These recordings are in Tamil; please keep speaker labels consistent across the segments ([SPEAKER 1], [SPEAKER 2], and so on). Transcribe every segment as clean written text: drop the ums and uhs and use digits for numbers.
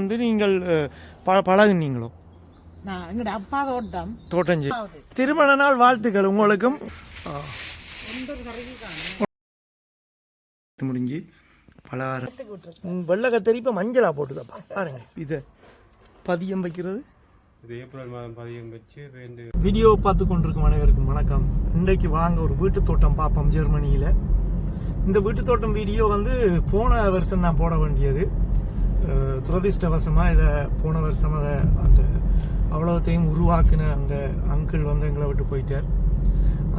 [SPEAKER 1] வந்து நீங்கள் பழகுனீங்களோ?
[SPEAKER 2] எங்களோட அப்பா
[SPEAKER 1] தோட்டம் திருமண நாள் வாழ்த்துக்கள் உங்களுக்கும். முடிஞ்சு பலகாரம் வெள்ளை கத்தரி இப்போ மஞ்சளாக போட்டுதாப்பா பாருங்க. இதை பதியம் வைக்கிறது
[SPEAKER 3] இது ஏப்ரல் மாதம் பதியம் வச்சு
[SPEAKER 1] வீடியோ பார்த்து கொண்டிருக்கும் அனைவருக்கும் வணக்கம். இன்றைக்கு வாங்க ஒரு வீட்டு தோட்டம் பார்ப்போம் ஜெர்மனியில். இந்த வீட்டு தோட்டம் வீடியோ வந்து போன வருஷம் நான் போட வேண்டியது. துரதிர்ஷ்டவசமாக இதை போன வருஷம் அதை அந்த அவ்வளோத்தையும் உருவாக்குன அந்த அங்கிள் வந்து எங்களை விட்டு போயிட்டார்.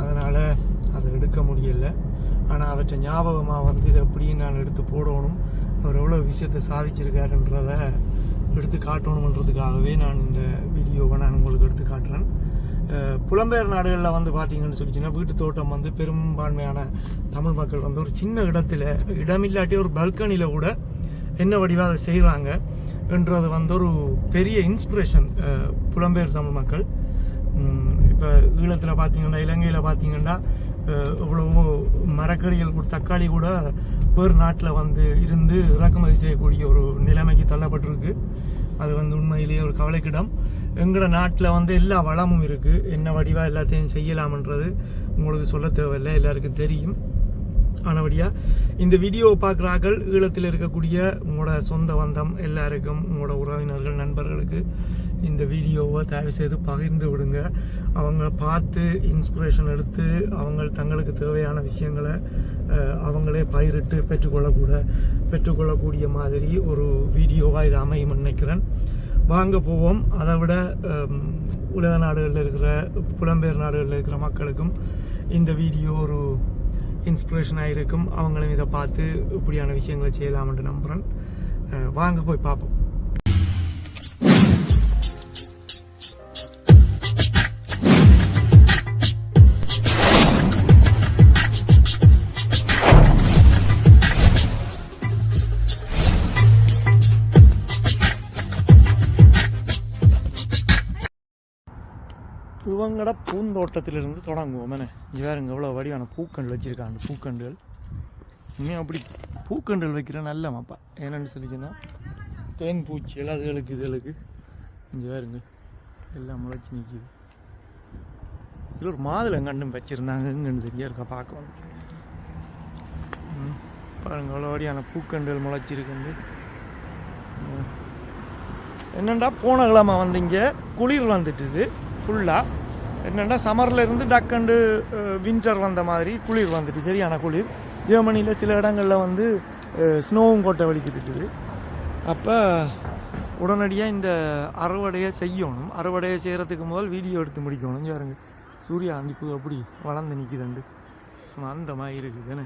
[SPEAKER 1] அதனால் அதை எடுக்க முடியலை. ஆனால் அவற்றை ஞாபகமாக வந்து இதை எப்படியும் நான் எடுத்து போடணும், அவர் எவ்வளோ விஷயத்தை சாதிச்சிருக்காருன்றதை எடுத்து காட்டணுன்றதுக்காகவே நான் இந்த வீடியோவை நான் உங்களுக்கு எடுத்து காட்டுறேன். புலம்பெயர் நாடுகளில் வந்து பார்த்தீங்கன்னு சொல்லிச்சுன்னா வீட்டு தோட்டம் வந்து பெரும்பான்மையான தமிழ் மக்கள் வந்து ஒரு சின்ன இடமில்லாட்டி ஒரு பல்கனியில் கூட என்ன வடிவாக அதை செய்கிறாங்க என்றது வந்து ஒரு பெரிய இன்ஸ்பிரேஷன் புலம்பெயர் தமிழ் மக்கள். இப்போ ஈழத்தில் பார்த்தீங்கன்னா, இலங்கையில் பார்த்தீங்கன்னா இவ்வளவோ மரக்கறிகள் கூட தக்காளி கூட வேறு நாட்டில் வந்து இருந்து இறக்குமதி செய்யக்கூடிய ஒரு நிலைமைக்கு தள்ளப்பட்டிருக்கு. அது வந்து உண்மையிலேயே ஒரு கவலைக்கிடம். எங்களோட நாட்டில் வந்து எல்லா வளமும் இருக்குது, என்ன வடிவாக எல்லாத்தையும் செய்யலாம்ன்றது உங்களுக்கு சொல்ல தேவையில்லை, எல்லாருக்கும் தெரியும். ஆனபடியாக இந்த வீடியோவை பார்க்குறார்கள் ஈழத்தில் இருக்கக்கூடிய உங்களோட சொந்த பந்தம் எல்லாருக்கும், உங்களோட உறவினர்கள் நண்பர்களுக்கு இந்த வீடியோவை தயவு செய்து பகிர்ந்து விடுங்க. அவங்க பார்த்து இன்ஸ்பிரேஷன் எடுத்து அவங்க தங்களுக்கு தேவையான விஷயங்களை அவங்களே பயிரிட்டு பெற்றுக்கொள்ளக்கூடிய மாதிரி ஒரு வீடியோவாக இது அமையும் நினைக்கிறேன். வாங்க போவோம். அதை விட உலக நாடுகளில் இருக்கிற புலம்பெயர் நாடுகளில் இருக்கிற மக்களுக்கும் இந்த வீடியோ ஒரு இன்ஸ்பிரேஷனாக இருக்கும். அவங்களும் இதை பார்த்து இப்படியான விஷயங்களை செய்யலாம்னு நம்புகிறேன். வாங்க போய் பார்ப்போம். இவங்கட பூந்தோட்டத்திலிருந்து தொடங்குவோம். இங்கே வேறுங்க எவ்வளோ வடிவான பூக்கண்டு வச்சுருக்காங்க. பூக்கண்டுகள் இன்னும் அப்படி பூக்கண்டுகள் வைக்கிற நல்ல மாப்பா. என்னென்னு சொல்லிச்சுன்னா தேன் பூச்சிகள் அதுகளுக்கு இதுகளுக்கு இங்கே வேறுங்க எல்லாம் முளைச்சி நிற்கிது. இதில் ஒரு மாதுளை கண்டும் வச்சுருந்தாங்க, இங்கன்னு தெரியா இருக்கா பார்க்கணும். பாருங்கள் எவ்வளோ வடிவான பூக்கண்டுகள் முளைச்சிருக்கு. என்னென்னா போன கிழமை வந்து இங்கே குளிர் வந்துட்டுது ஃபுல்லாக. என்னென்னா சம்மரில் இருந்து டக்கண்டு வின்டர் வந்த மாதிரி குளிர் வந்துட்டு, சரியான குளிர். ஜெர்மனியில் சில இடங்களில் வந்து ஸ்னோவும் கோட்டை வலிக்கிட்டுது. அப்போ உடனடியாக இந்த அறுவடையை செய்யணும். அறுவடையை செய்கிறதுக்கு முதல் வீடியோ எடுத்து முடிக்கணும். பாருங்க சூர்யா அந்திப்பு அப்படி வளர்ந்து நிற்கிதுண்டு, சும்மா அந்த மாதிரி இருக்குதுன்னு.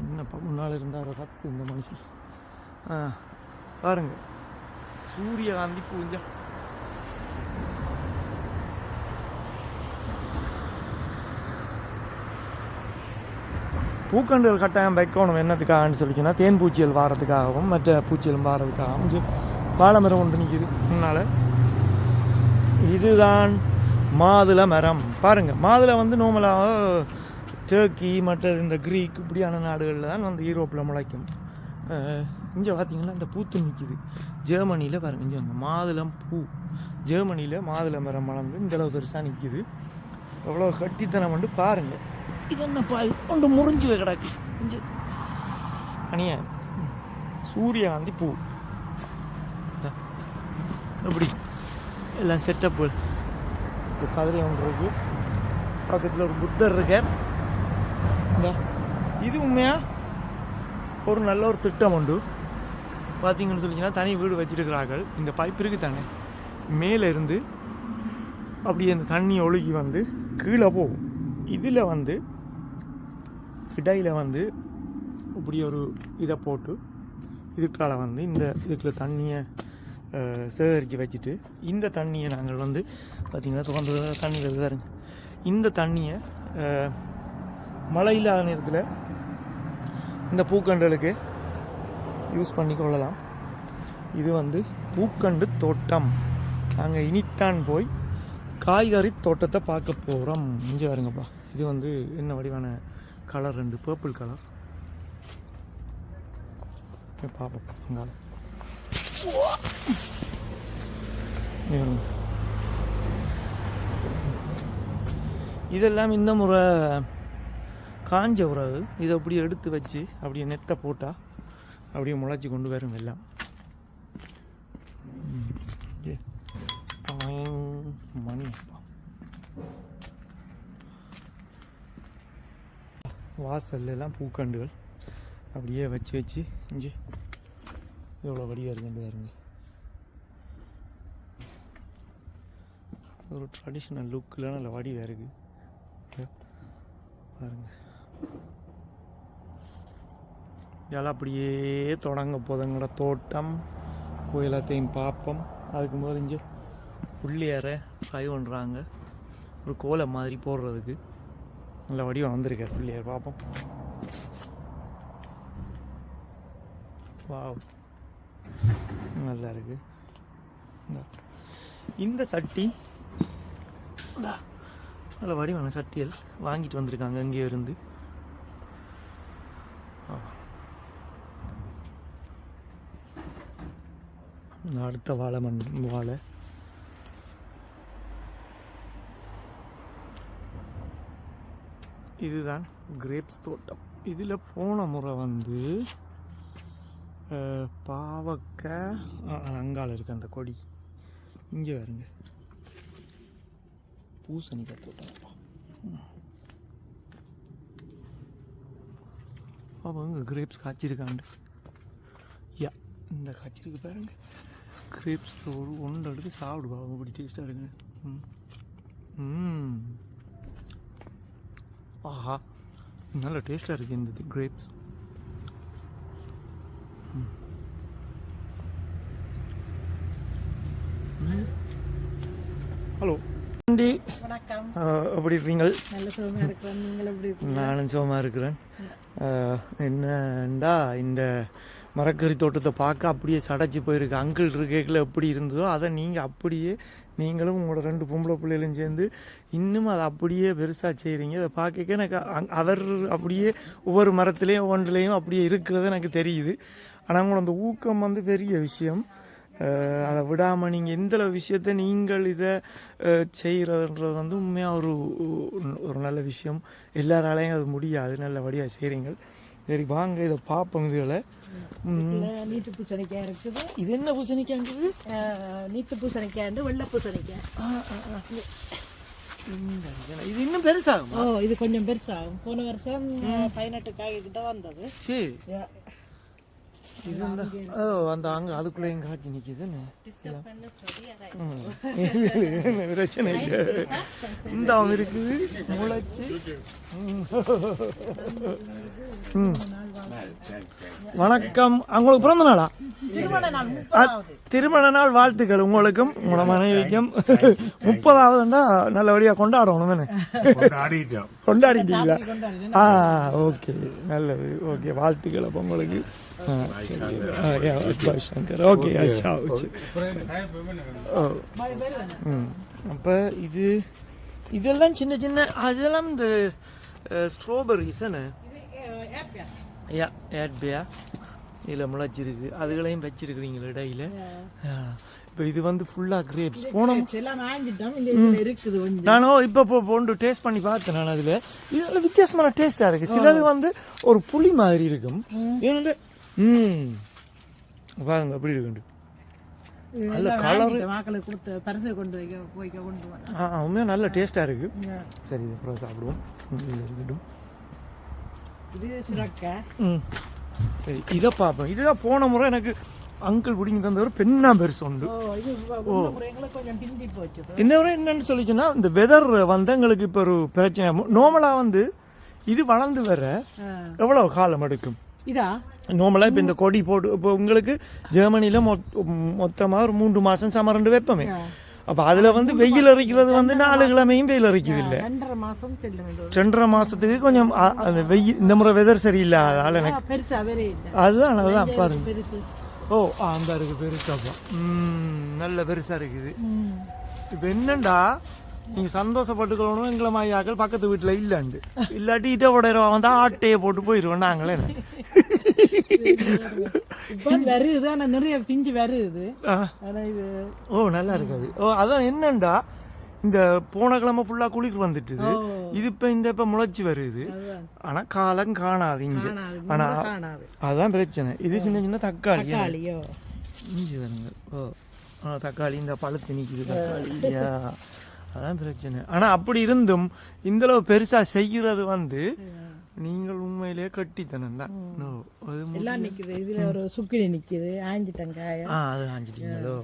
[SPEAKER 1] என்னப்பா முன்னால் இருந்தார் ரத்து இந்த மனுஷி. பாருங்க சூரியகாந்தி பூஞ்சா. பூக்கண்டுகள் கட்டாயம் வைக்கணும். என்னத்துக்காகன்னு சொல்லிச்சுன்னா தேன் பூச்சிகள் வாரத்துக்காகவும் மற்ற பூச்சிகளும் வாரதுக்காகவும். வாழைமரம் ஒன்று நிற்கிது முன்னால். இதுதான் மாதுளை மரம். பாருங்கள் மாதுளை வந்து நார்மலாக டர்க்கி மற்ற இந்த கிரீக் இப்படியான நாடுகளில் தான் வந்து யூரோப்பில் முளைக்கும். இங்கே பார்த்தீங்கன்னா இந்த பூத்து நிற்கிது. ஜெர்மனியில் பாருங்கள் இங்கே மாதுளம் பூ. ஜெர்மனியில் மாதுளை மரம் வளர்ந்து இந்தளவு பெருசாக நிற்கிது. எவ்வளோ கட்டித்தனம் வந்து பாருங்கள். இது என்னப்பா கொண்டு முறிஞ்சு கிடக்கு இங்கே அணிய சூரியகாந்தி பூ. எப்படி எல்லாம் செட்டப்பு. ஒரு கதிரை ஒன்று இருக்குது, பக்கத்தில் ஒரு புத்தர் இருக்கார். இது உண்மையாக ஒரு நல்ல ஒரு திட்டம் உண்டு. பார்த்தீங்கன்னு சொல்லிங்கன்னா தனி வீடு வச்சுருக்கிறார்கள். இந்த பைப் இருக்குது தானே, மேலே இருந்து அப்படியே அந்த தண்ணி ஒழுகி வந்து கீழே போகும். இதில் வந்து இடையில் வந்து இப்படி ஒரு இதை போட்டு இதுக்குள்ள வந்து இந்த இதுக்குள்ள தண்ணியை சேகரித்து வச்சுட்டு இந்த தண்ணியை நாங்கள் வந்து பார்த்திங்கன்னா தொடர்ந்து தண்ணி வருதாருங்க. இந்த தண்ணியை மழை இல்லாத நேரத்தில் இந்த பூக்கண்டுகளுக்கு யூஸ் பண்ணி கொள்ளலாம். இது வந்து பூக்கண்டு தோட்டம். நாங்கள் இனித்தான் போய் காய்கறி தோட்டத்தை பார்க்க போகிறோம். இங்கே வருங்கப்பா. இது வந்து என்ன வடிவான கலர், ரெண்டு பர்பிள் கலர் பார்ப்போம். அங்கால இதெல்லாம் இந்த முறை காஞ்ச உறவு இதை அப்படியே எடுத்து வச்சு அப்படியே நெத்தை போட்டால் அப்படியே முளைச்சி கொண்டு வரும் எல்லாம். மணி வாசல்லாம் பூக்கண்டுகள் அப்படியே வச்சு வச்சு இஞ்சி எவ்வளோ வடிவாக இருக்குன்னு பாருங்க. ஒரு ட்ரெடிஷ்னல் லுக்கில் நல்ல வடிவாக இருக்குது பாருங்க. இதெல்லாம் அப்படியே தொடங்க போதுங்கிற தோட்டம் எல்லாத்தையும் பார்ப்போம். அதுக்கு முதல் இங்கே புள்ளியார ட்ரை பண்ணுறாங்க ஒரு கோலை மாதிரி போடுறதுக்கு. நல்ல வடிவம் வந்திருக்கார் பிள்ளையார், பார்ப்போம். வாவ், நல்லா இருக்கு. இந்த சட்டி நல்ல வடிவான சட்டியல் வாங்கிட்டு வந்திருக்காங்க இங்கே இருந்து. அடுத்த வாழை வாழை இதுதான் கிரேப்ஸ் தோட்டம். இதில் போன முறை வந்து பாவக்காய் அங்கால இருக்கு அந்த கொடி. இங்கே வருங்க பூசணிக்காய் தோட்டம். அவங்க கிரேப்ஸ் காய்ச்சிருக்காண்டு. யா, இந்த காய்ச்சிருக்கு பாருங்க கிரேப்ஸ். ஒரு ஒன்று எடுத்து சாப்பிடுவா, அவங்க இப்படி டேஸ்ட்டாக இருக்குங்க. ஆஹா, நல்ல டேஸ்ட்டாக இருக்குது இந்த கிரேப்ஸ். ஹலோ ஆண்டி,
[SPEAKER 2] வணக்கம்.
[SPEAKER 1] எப்படி இருக்கீங்கள்?
[SPEAKER 2] நல்ல சுகமாக இருக்கிறேன். நீங்கள் எப்படி இருக்கீங்க?
[SPEAKER 1] நானும் சுகமாக இருக்கிறேன். என்னண்டா இந்த மரக்கறி தோட்டத்தை பார்க்க அப்படியே சடைச்சி போயிருக்கு. அங்கிள் இருக்கையில் எப்படி இருந்ததோ அதை நீங்கள் அப்படியே நீங்களும் உங்களோட 2 பொம்பளை பிள்ளைகளும் சேர்ந்து இன்னும் அதை அப்படியே பெருசாக செய்கிறீங்க. அதை பார்க்க எனக்கு அவர் அப்படியே ஒவ்வொரு மரத்துலேயும் ஒவ்வொன்றுலேயும் அப்படியே இருக்கிறது எனக்கு தெரியுது. ஆனால் உங்களோட அந்த ஊக்கம் வந்து பெரிய விஷயம். அதை விடாமல் நீங்கள் எந்த விஷயத்தை நீங்கள் இதை செய்கிறதுன்றது வந்து உண்மையாக ஒரு நல்ல விஷயம். எல்லாராலையும் அது முடியாது. நல்லபடியாக செய்கிறீங்க. சரி, வாங்க இதை பார்ப்போம். இதுகளை
[SPEAKER 2] நீட்டு பூசணிக்காய் இருக்குது.
[SPEAKER 1] இது என்ன பூசணிக்காய்ங்குது?
[SPEAKER 2] நீட்டு பூசணிக்காய், வெள்ளை பூசணிக்காய்.
[SPEAKER 1] இது இன்னும் பெருசாகும்.
[SPEAKER 2] இது கொஞ்சம் பெருசாகும். போன வருஷம் 18 காய் கிட்ட வந்தது.
[SPEAKER 1] சரி, இது அந்த அங்கே அதுக்குள்ளேயும் காய்ச்சி நிற்கிதுன்னு பிரச்சனை இல்லை. இந்த அவங்க இருக்குது முளைச்சி. வணக்கம். அவங்களுக்கு பிறந்த நாளா? திருமண நாள் வாழ்த்துக்கள் உங்களுக்கும் உங்களோட மனைவிக்கும். 30ஆவதுன்னா நல்லபடியாக கொண்டாடணும் தானே? கொண்டாடிட்டீங்களா? ஓகே, நல்லது. ஓகே, வாழ்த்துக்கள் அப்போ உங்களுக்கு. சங்கர், ஓகே. அப்போ இதெல்லாம் சின்ன சின்ன அதெல்லாம் இந்த ஸ்ட்ராபெரிஸ் தானே? ஏட்பியா இதில் முளைச்சிருக்கு. அதுகளையும் வச்சிருக்கிறீங்களா இடையில? இப்போ இது வந்து ஃபுல்லாக கிரேப்ஸ். நானும் இப்போ போண்டு டேஸ்ட் பண்ணி பார்த்தேன். நான் அதில் இதெல்லாம் வித்தியாசமான டேஸ்ட்டாக இருக்குது. சிலது வந்து ஒரு புளி மாதிரி இருக்கும். ஏன்னா பாருங்க எப்படி இருக்கு. நல்ல கலர், உண்மையாக நல்ல டேஸ்ட்டாக இருக்கு. சரி, இது அப்புறம் சாப்பிடுவோம். இருக்கட்டும். சரி, இதை பார்ப்போம். இதுதான் போன முறை எனக்கு அங்கிள் பிடிங்கி தந்த ஒரு பெண்ணா பெருசு உண்டு. இந்த முறை என்னன்னு சொல்லிச்சுன்னா இந்த வெதர் வந்து எங்களுக்கு இப்போ ஒரு பிரச்சனை. நார்மலாக வந்து இது வளர்ந்து வர எவ்வளோ காலம் எடுக்கும்? நார்மலாக இப்போ இந்த கொடி போட்டு இப்போ உங்களுக்கு ஜெர்மனியில் மொத்தமாக ஒரு 3 மாதம் சம 2 வெப்பமே. அப்போ அதில் வந்து வெயில் அரைக்கிறது வந்து 4 கிழமையும் வெயில் அரைக்குது இல்லை. 2.5 மாதத்துக்கு கொஞ்சம் அந்த வெயில் இந்த முறை வெதர் சரியில்லை. அதனால் எனக்கு அதுதான் பாருங்க. அந்த இருக்கு பெருசாப்பா. நல்ல பெருசாக இருக்குது. இப்போ என்னண்டா நீங்கள் சந்தோஷப்பட்டுக்கணும். எங்களை மாயாக்கள் பக்கத்து வீட்டில் இல்லைண்டு இல்லாட்டி இட்ட உடையவா வந்தால் ஆட்டையை போட்டு போயிடுவோம் நாங்களே.
[SPEAKER 2] இப்போ வருது ஆனா நிறைய பிஞ்சு வருது
[SPEAKER 1] ஆ.
[SPEAKER 2] ஆனா இது
[SPEAKER 1] ஓ நல்லா இருக்காது. ஓ அதான் என்னண்டா இந்த போன கிழமை ஃபுல்லாக குளிர் வந்துட்டுது. இது இப்போ முளைச்சி வருது.
[SPEAKER 2] அதுதான்
[SPEAKER 1] ஆனால் காலம் காணாது இங்கே.
[SPEAKER 2] காணாது,
[SPEAKER 1] ஆனால்
[SPEAKER 2] முள்ளு காணாது.
[SPEAKER 1] அதுதான் பிரச்சனை. இது சின்ன சின்ன தக்காளி
[SPEAKER 2] தக்காளியோ
[SPEAKER 1] இஞ்சி வருங்க. ஓ தக்காளி இந்த பழுத்து நிற்கிது தக்காளி. யா அதான் பிரச்சனை. ஆனால் அப்படி இருந்தும் இந்தளவு பெருசாக செய்கிறது வந்து நீங்கள் உண்மையிலேயே கட்டித்தனம் தான்.
[SPEAKER 2] எல்லாம் நிக்குது. இதுல ஒரு சுக்கிலி நிக்குது, ஆஞ்சிட்டேன் காய.
[SPEAKER 1] அது ஆஞ்சிட்டீங்களோ?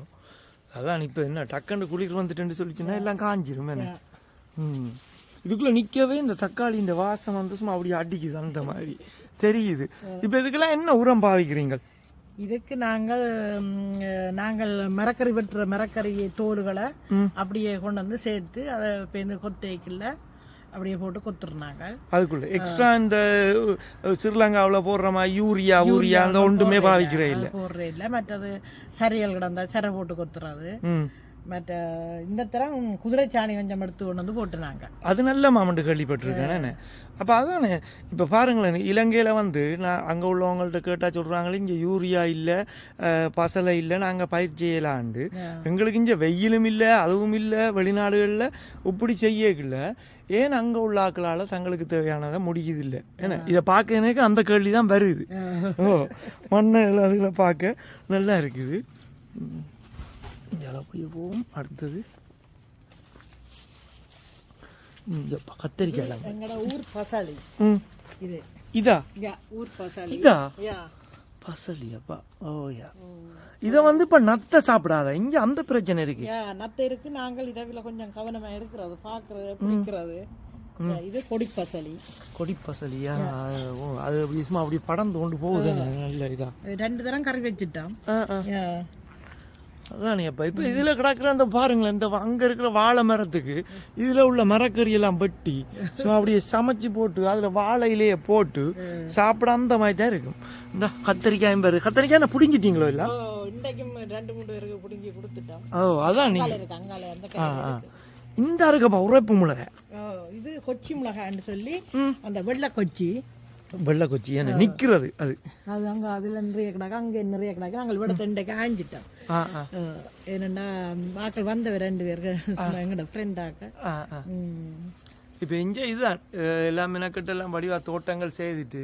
[SPEAKER 1] அதான் இப்போ என்ன டக்குன்னு குளிர் வந்துட்டுன்னு சொல்லிச்சுன்னா எல்லாம் காஞ்சிரும் என்ன. இதுக்குள்ளே நிற்கவே இந்த தக்காளி இந்த வாசம் வந்து சும்மா அப்படியே அடிக்குது அந்த மாதிரி தெரியுது. இப்போ இதுக்கெல்லாம் என்ன உரம் பாவிக்கிறீங்க?
[SPEAKER 2] இதுக்கு நாங்கள் மரக்கறி வெட்டுற மரக்கறி தோல்களை அப்படியே கொண்டு வந்து சேர்த்து அதை இப்போ இந்த கொத்தைக்குள்ள அப்படியே போட்டு கொத்துருந்தாங்க.
[SPEAKER 1] அதுக்குள்ள எக்ஸ்ட்ரா இந்த ஸ்ரீலங்காவில் போடுற மாதிரி யூரியா அந்த ஒன்றுமே பாவிக்கிறே இல்லை,
[SPEAKER 2] போடுறே இல்லை. மற்றது சரியல் கிடந்தா சரை போட்டு கொத்துறது. மற்ற இந்த தரம் குதிரை சாணி கொஞ்சம் எடுத்து கொண்டு வந்து போட்டுனாங்க. அது
[SPEAKER 1] நல்ல மாமண்டு கேள்விப்பட்டிருக்கேன். அப்போ அதானே இப்போ பாருங்களேன், இலங்கையில் வந்து நான் அங்கே உள்ளவங்கள்ட்ட கேட்டால் சொல்கிறாங்களே இங்கே யூரியா இல்லை, பசலை இல்லை, நாங்கள் பயிர் செய்யலாண்டு. எங்களுக்கு இங்கே வெயிலும் இல்லை, அதுவும் இல்லை, வெளிநாடுகளில் இப்படி செய்யல. ஏன் அங்கே உள்ள ஆக்களால் தங்களுக்கு தேவையானதை முடியுது இல்லை ஏன்னா இதை பார்க்க எனக்கு அந்த கேள்வி தான் வருது. மண்ணை அதில் பார்க்க நல்லா இருக்குது. அப்படியே போகும். அடுத்தது கத்தரிக்காய்.
[SPEAKER 2] எங்களோட ஊர் பசலி இது.
[SPEAKER 1] இதா
[SPEAKER 2] ஊர் பசலி.
[SPEAKER 1] இதா பசலியாப்பா? ஓயா. இதை வந்து இப்போ நத்தை சாப்பிடாத இங்கே அந்த பிரச்சனை இருக்கு.
[SPEAKER 2] நத்தை இருக்கு. நாங்கள் இதில் கொஞ்சம் கவனமா இருக்கிறது, பார்க்கறது, பிடிக்கிறது. இது கொடி பசலி.
[SPEAKER 1] கொடி பசலியா? அது அப்படி சும்மா அப்படி படம் தோண்டு போகுது. நல்ல இதா
[SPEAKER 2] 2 தரம் கறி வச்சுட்டோம்.
[SPEAKER 1] அதானே அப்போ இப்போ இதில் கிடக்கிற அந்த பாருங்களேன், இந்த அங்கே இருக்கிற வாழை மரத்துக்கு இதில் உள்ள மரக்கறியெல்லாம் வெட்டி ஸோ அப்படியே சமைச்சு போட்டு அதில் வாழையிலேயே போட்டு சாப்பிட அந்த மாதிரி தான் இருக்கும். இந்த கத்தரிக்காய் பேர் கத்தரிக்காய் என்ன பிடிங்கிட்டீங்களோ இல்லை?
[SPEAKER 2] இன்றைக்கும் 2-3 பேருக்கு பிடிங்கி கொடுத்துட்டோம்.
[SPEAKER 1] அதான் நீங்கள் இந்த இருக்கப்பா உரைப்பு மிளகாய்.
[SPEAKER 2] இது கொச்சி மிளகாய்ன்னு சொல்லி அந்த வெள்ளை கொச்சி
[SPEAKER 1] என்ன நிற்கிறது அது
[SPEAKER 2] அங்கே அதில் நிறைய கிடக்கு, அங்கே நிறைய கிடக்கு. நாங்கள் விட தெண்டைக்கு ஆஞ்சிட்டோம். ஏன்னா ஆக்கள் வந்தவர் 2 பேருக்கு எங்களோட ஃப்ரெண்டாக்க.
[SPEAKER 1] இப்போ இங்கே இதுதான் எல்லாம் மினக்கட்டெல்லாம் வடிவா தோட்டங்கள் செய்துட்டு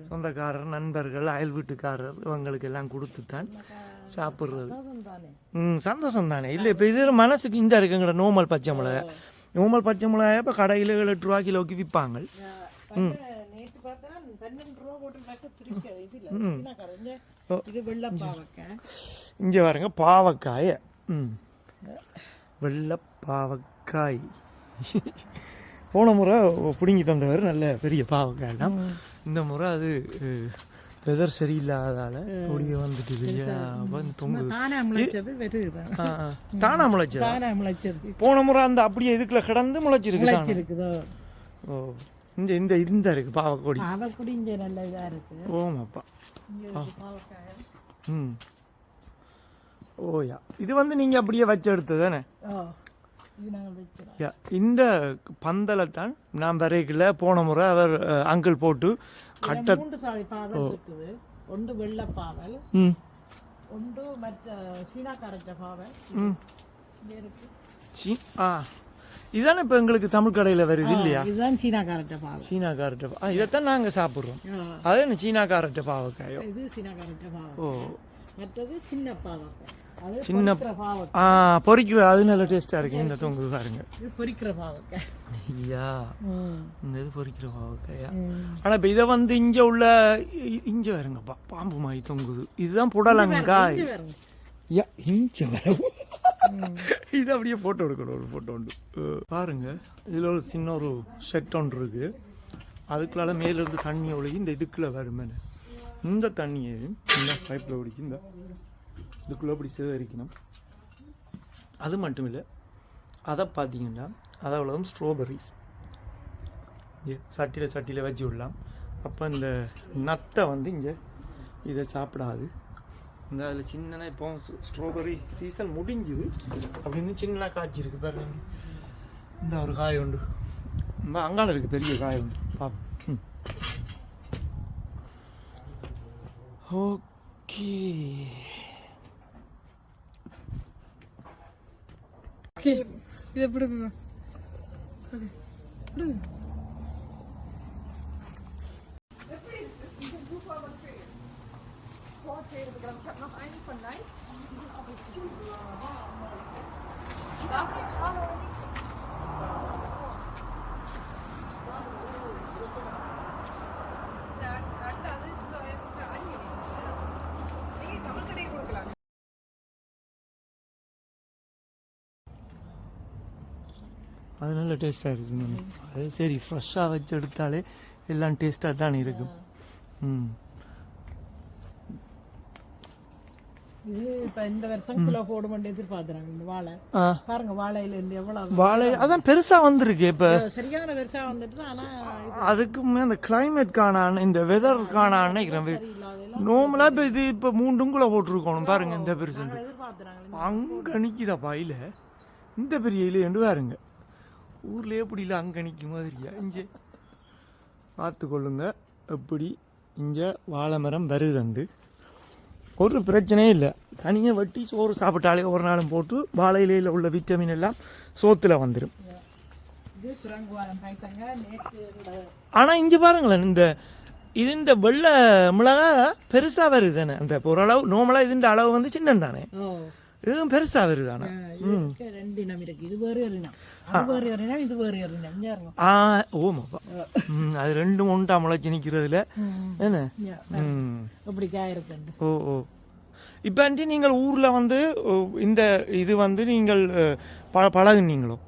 [SPEAKER 1] சொந்தக்காரர், நண்பர்கள், அயல் வீட்டுக்காரர் இவங்களுக்கு எல்லாம் கொடுத்துத்தான் சாப்பிட்றது. சந்தோஷம் தானே இல்லை? இப்போ இது மனசுக்கு இந்த இருக்குங்கிற நோமல் பச்சை மிளகாய் இப்போ கடையில் 7-8 ரூபா கிலோக்கு விற்பாங்க. இங்கே பாருங்க பாவக்காய். வெள்ளை பாவக்காய் போன முறை பிடுங்கி தந்தவர் நல்ல பெரிய பாவக்காய் தான். இந்த முறை அது வெதர் சரியில்லாதால அப்படியே வந்துட்டு தானா முளைச்சது. போன முறை அந்த அப்படியே இதுக்குள்ள கிடந்து முளைச்சிருக்கு. ஓ இந்த இந்த இந்த இருக்கு பாவக்கொடி.
[SPEAKER 2] பாவக்கொடி இங்கே நல்ல இதாக இருக்கு.
[SPEAKER 1] ஓமாப்பா. ஓயா. இது வந்து நீங்கள் அப்படியே வச்சு எடுத்தது தானே? இந்த பந்தலை தான் நான் வரைக்கல. போன முறை அவர் அங்கிள் போட்டு கட்ட
[SPEAKER 2] 3 பாவல் இருக்குது. ஒன்று வெள்ளை பாவல், ஒன்று மற்ற சீனாக்காரட்ட பாவல்
[SPEAKER 1] இருக்கு. இதானே இப்போ எங்களுக்கு தமிழ் கடையில் வருது இல்லையா?
[SPEAKER 2] இதுதான் சீனாக்காரட்ட பாவல்.
[SPEAKER 1] சீனாக்காரட்ட இதைத்தான் நாங்கள் சாப்பிட்றோம். அது என்ன சீனாக்காரட்ட பாவக்காயோ?
[SPEAKER 2] இது சீனாக்காரட்ட பாவல். ஓ மற்றது சின்ன பாவக்காய்.
[SPEAKER 1] சின்ன பொரிக்கிற அது நல்ல டேஸ்டா இருக்கு. இந்த தொங்கு பாருங்க,
[SPEAKER 2] இது பொரிக்கிற பாவக்காய்.
[SPEAKER 1] ஐயா இந்த இது பொரிக்கிற பாவக்காயா? ஆனால் இப்போ இதை வந்து இங்கே உள்ள இங்கே வருங்கப்பா பாம்பு மாதிரி தொங்குது. இதுதான் புடலங்காய். இஞ்ச வர இது அப்படியே ஃபோட்டோ எடுக்கணும். ஒரு ஃபோட்டோ உண்டு பாருங்க. இதில் ஒரு சின்ன ஒரு செட் ஒன்று இருக்கு. அதுக்குள்ளால மேலேருந்து தண்ணி ஒழுகி இந்த இதுக்குள்ளே வருமே. இந்த தண்ணியை இந்த பைப்பில் ஒடிக்கி இந்த இதுக்குள்ளே அப்படி சேகரிக்கணும். அது மட்டும் இல்லை, அதை பார்த்தீங்கன்னா அவ்வளவும் ஸ்ட்ராபெரிஸ் சட்டியில் வச்சு விடலாம். அப்போ இந்த நத்தை வந்து இங்கே இதை சாப்பிடாது. இந்த அதில் சின்னனா இப்போ ஸ்ட்ராபெரி சீசன் முடிஞ்சுது அப்படின்னு சின்ன காய்ச்சி இருக்குது பாருங்க. இந்த ஒரு காய் உண்டு, இந்த அங்கால இருக்குது பெரிய காய் உண்டு. ஓகே.
[SPEAKER 2] இது எப்படி
[SPEAKER 1] அது நல்ல டேஸ்ட்டாக இருக்குங்க. அது சரி, ஃப்ரெஷ்ஷாக வச்சு எடுத்தாலே எல்லாம் டேஸ்ட்டாக தான் இருக்கும். ம்.
[SPEAKER 2] இது இப்போ இந்த வருஷம் கிலோ போட மாட்டே எதிர்பார்க்குறாங்க. இந்த வாழை பாருங்க, வாழையில இருந்து எவ்வளவு
[SPEAKER 1] வாழை அதான் பெருசாக வந்திருக்கு இப்போ.
[SPEAKER 2] சரியான பெருசா வந்துட்டு. ஆனால்
[SPEAKER 1] அதுக்குமே அந்த கிளைமேட் காணான்னு, இந்த வெதர் காணான்னு நினைக்கிறேன். நார்மலாக இப்போ இது இப்போ 3 கிலோ போட்டிருக்கணும் பாருங்க. இந்த பெருசு
[SPEAKER 2] எதிர்பார்க்குறாங்க.
[SPEAKER 1] அங்கே நிற்கிதா பாயில் இந்த பெரிய இலையண்டு பாருங்க. ஊர்லேயே எப்படி இல்லை, அங்கே நிற்கும் மாதிரியா. இங்கே பார்த்துக்கொள்ளுங்க எப்படி இங்கே வாழை மரம் வருதுண்டு. ஒரு பிரச்சனையும் இல்லை. தனியாக வெட்டி சோறு சாப்பிட்டாலே ஒரு நாளும் போட்டு வாழை இலையில் உள்ள விட்டமின் எல்லாம் சோத்தில் வந்துடும். ஆனால் இங்கே பாருங்களேன், இந்த வெள்ளை மிளகா பெருசாக வருது தானே. அந்த ஓரளவு நார்மலாக இதுன்ற அளவு வந்து சின்னம் தானே, இதுவும் பெருசாக வருது. ஆனால்
[SPEAKER 2] ரெண்டு இனம் இருக்கு. இது வேறு ஒரு இனம், அது வேறு ஒரு இனம், இது வேறு ஒரு இனம்.
[SPEAKER 1] ஓமாப்பா. அது ரெண்டும் ஒன்றா முளைச்சி நிற்கிறதுல என்ன
[SPEAKER 2] அப்படி காயிருக்கு.
[SPEAKER 1] ஓ ஓ. இப்போ ஆண்டி நீங்கள் ஊரில் வந்து இந்த இது வந்து நீங்கள் பழகுனீங்களோ?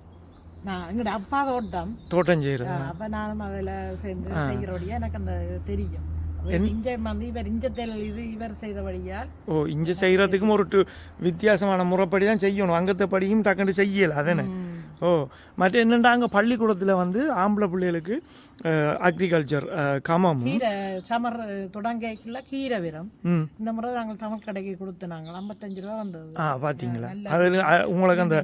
[SPEAKER 2] நான் எங்கட அப்பா
[SPEAKER 1] தோட்டம் செய்கிறது.
[SPEAKER 2] அப்போ நானும் அதில் சேர்ந்து செய்கிறபடியா எனக்கு அந்த தெரியும். இங்கே வந்து இவர் இஞ்சத்தேல் இது இவர் செய்தபடியால்.
[SPEAKER 1] ஓ, இங்கே செய்கிறதுக்கும் ஒரு வித்தியாசமான முறைப்படி தான் செய்யணும். அங்கத்தை படியும் டக்குன்னு செய்யலை அதானே. ஓ, மற்ற என்னென்னா அங்கே பள்ளிக்கூடத்தில் வந்து ஆம்பளை பிள்ளைகளுக்கு அக்ரிகல்ச்சர் கமம்
[SPEAKER 2] கீரை சமர் தொடங்கிக்குள்ள கீரை விரம். இந்த முறை நாங்கள் சமர் கடைக்கு கொடுத்து நாங்கள் 55 ரூபா வந்தது.
[SPEAKER 1] பார்த்தீங்களா? அதில் உங்களுக்கு அந்த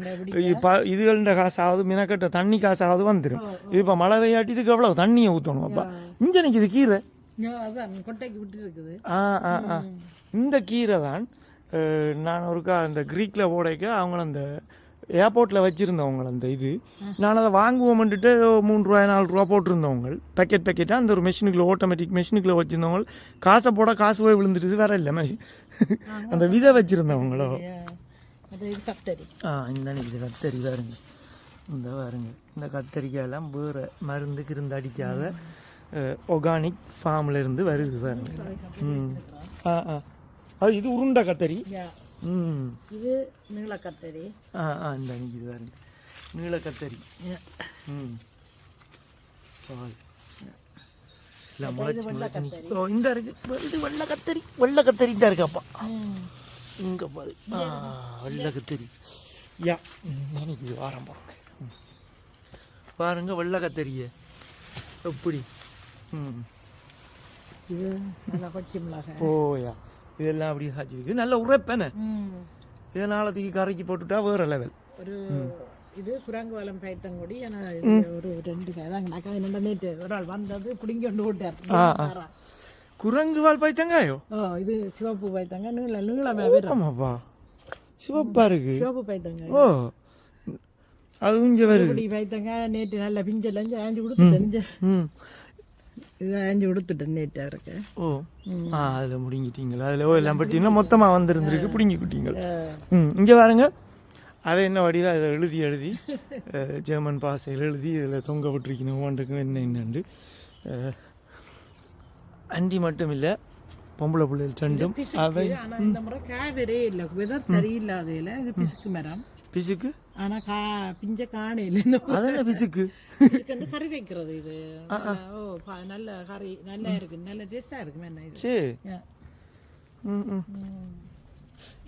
[SPEAKER 1] இதுகள காசாவது மினக்கட்ட தண்ணி காசாவது வந்துடும். இது இப்போ மழை பெய்யாட்டி இதுக்கு எவ்வளோ தண்ணியை ஊற்றணும். அப்போ இங்கே நிற்கிது கீரை,
[SPEAKER 2] கொட்டைக்கு விட்டு இருக்குது.
[SPEAKER 1] இந்த கீரை தான் நான் ஒருக்கா அந்த க்ரீக்கில் ஓடைக்க அவங்கள அந்த ஏர்போர்ட்டில் வச்சுருந்தவங்க. அந்த இது நான் அதை வாங்குவோம்ன்ட்டு 3 ரூபா 4 ரூபா போட்டிருந்தவங்க பேக்கெட்டாக அந்த ஒரு மெஷினுக்குள்ள, ஆட்டோமேட்டிக் மெஷினுக்குள்ளே வச்சுருந்தவங்க. காசை போட காசு போய் விழுந்துட்டு வேற இல்லை மெஷின். அந்த விதை வச்சுருந்தவங்களோ. இந்த இது கத்தரி பாருங்க, இந்த பாருங்க, இந்த கத்தரிக்காயெல்லாம் வேறு மருந்துக்கு இருந்து அடிக்காத ஆர்கானிக் ஃபார்மில் இருந்து வருது பாருங்க. இது உருண்டை கத்தரி.
[SPEAKER 2] இது நீள கத்தரி.
[SPEAKER 1] இந்த இது பாருங்க, நீள கத்தரி. இந்த இருக்கு, இது வெள்ளை கத்தரி. வெள்ளை கத்தரி தான் இருக்காப்பா இங்கே பாரு. வெள்ளை கத்தரி யா நினைக்குது வாரம் பாருங்க. பாருங்க வெள்ளை கத்தரிய எப்படி.
[SPEAKER 2] இது நல்லா கொச்சி மிளகாய்.
[SPEAKER 1] ஓயா, இதெல்லாம் அப்படி காய்ச்சிருக்கு. நல்ல உரைப்பேனே. இதை நாளத்துக்கு கரைக்கு போட்டுட்டா வேற லெவல்.
[SPEAKER 2] ஒரு இது குரங்கு வளம் பைத்தங்கொடி. ஒரு 2 காய் தான் என்னோட நேற்று ஒரு ஆள் வந்தது பிடிங்கி கொண்டு போட்டார்.
[SPEAKER 1] குரங்கு வால் பைத்தங்காயோ?
[SPEAKER 2] இது சிவப்பு பைத்தங்க. நீளமே.
[SPEAKER 1] ஆமாப்பா, சிவப்பா இருக்கு.
[SPEAKER 2] சிவப்பு பைத்தங்க.
[SPEAKER 1] ஓ, அது இங்கே வருது.
[SPEAKER 2] பைத்தங்க நேற்று நல்ல பிஞ்செல்லாம் ஆஞ்சு கொடுத்துட்டேன். இது ஆஞ்சு கொடுத்துட்டேன் நேற்று அவருக்கு.
[SPEAKER 1] ஓ, அதில் முடிங்கிட்டீங்களா? அதில் எல்லாம் பட்டிங்கன்னா மொத்தமாக வந்துருந்துருக்கு, பிடிங்கி குட்டிங்கள். இங்கே பாருங்க, அதை என்ன வடிவா அதை எழுதி ஜெர்மன் பாஷையில் எழுதி இதில் தொங்க விட்டுருக்கணும். ஒவ்வொன்றுக்கும் என்னென்னு அண்டி மட்டும் இல்லை, பொம்பளை பிள்ளைகள் சண்டும். அவை
[SPEAKER 2] இந்த முறை காவேரே இல்லை, வெதர் சரியில்லாதையில இது பிசுக்கு மரம்.
[SPEAKER 1] பிசுக்கு
[SPEAKER 2] ஆனா பிஞ்ச காணையில
[SPEAKER 1] அதெல்லாம் பிசுக்கு
[SPEAKER 2] கறி வைக்கிறது. இது நல்ல கறி நல்லா இருக்கு, நல்ல டேஸ்டா இருக்கு. என்ன இது?
[SPEAKER 1] சரி.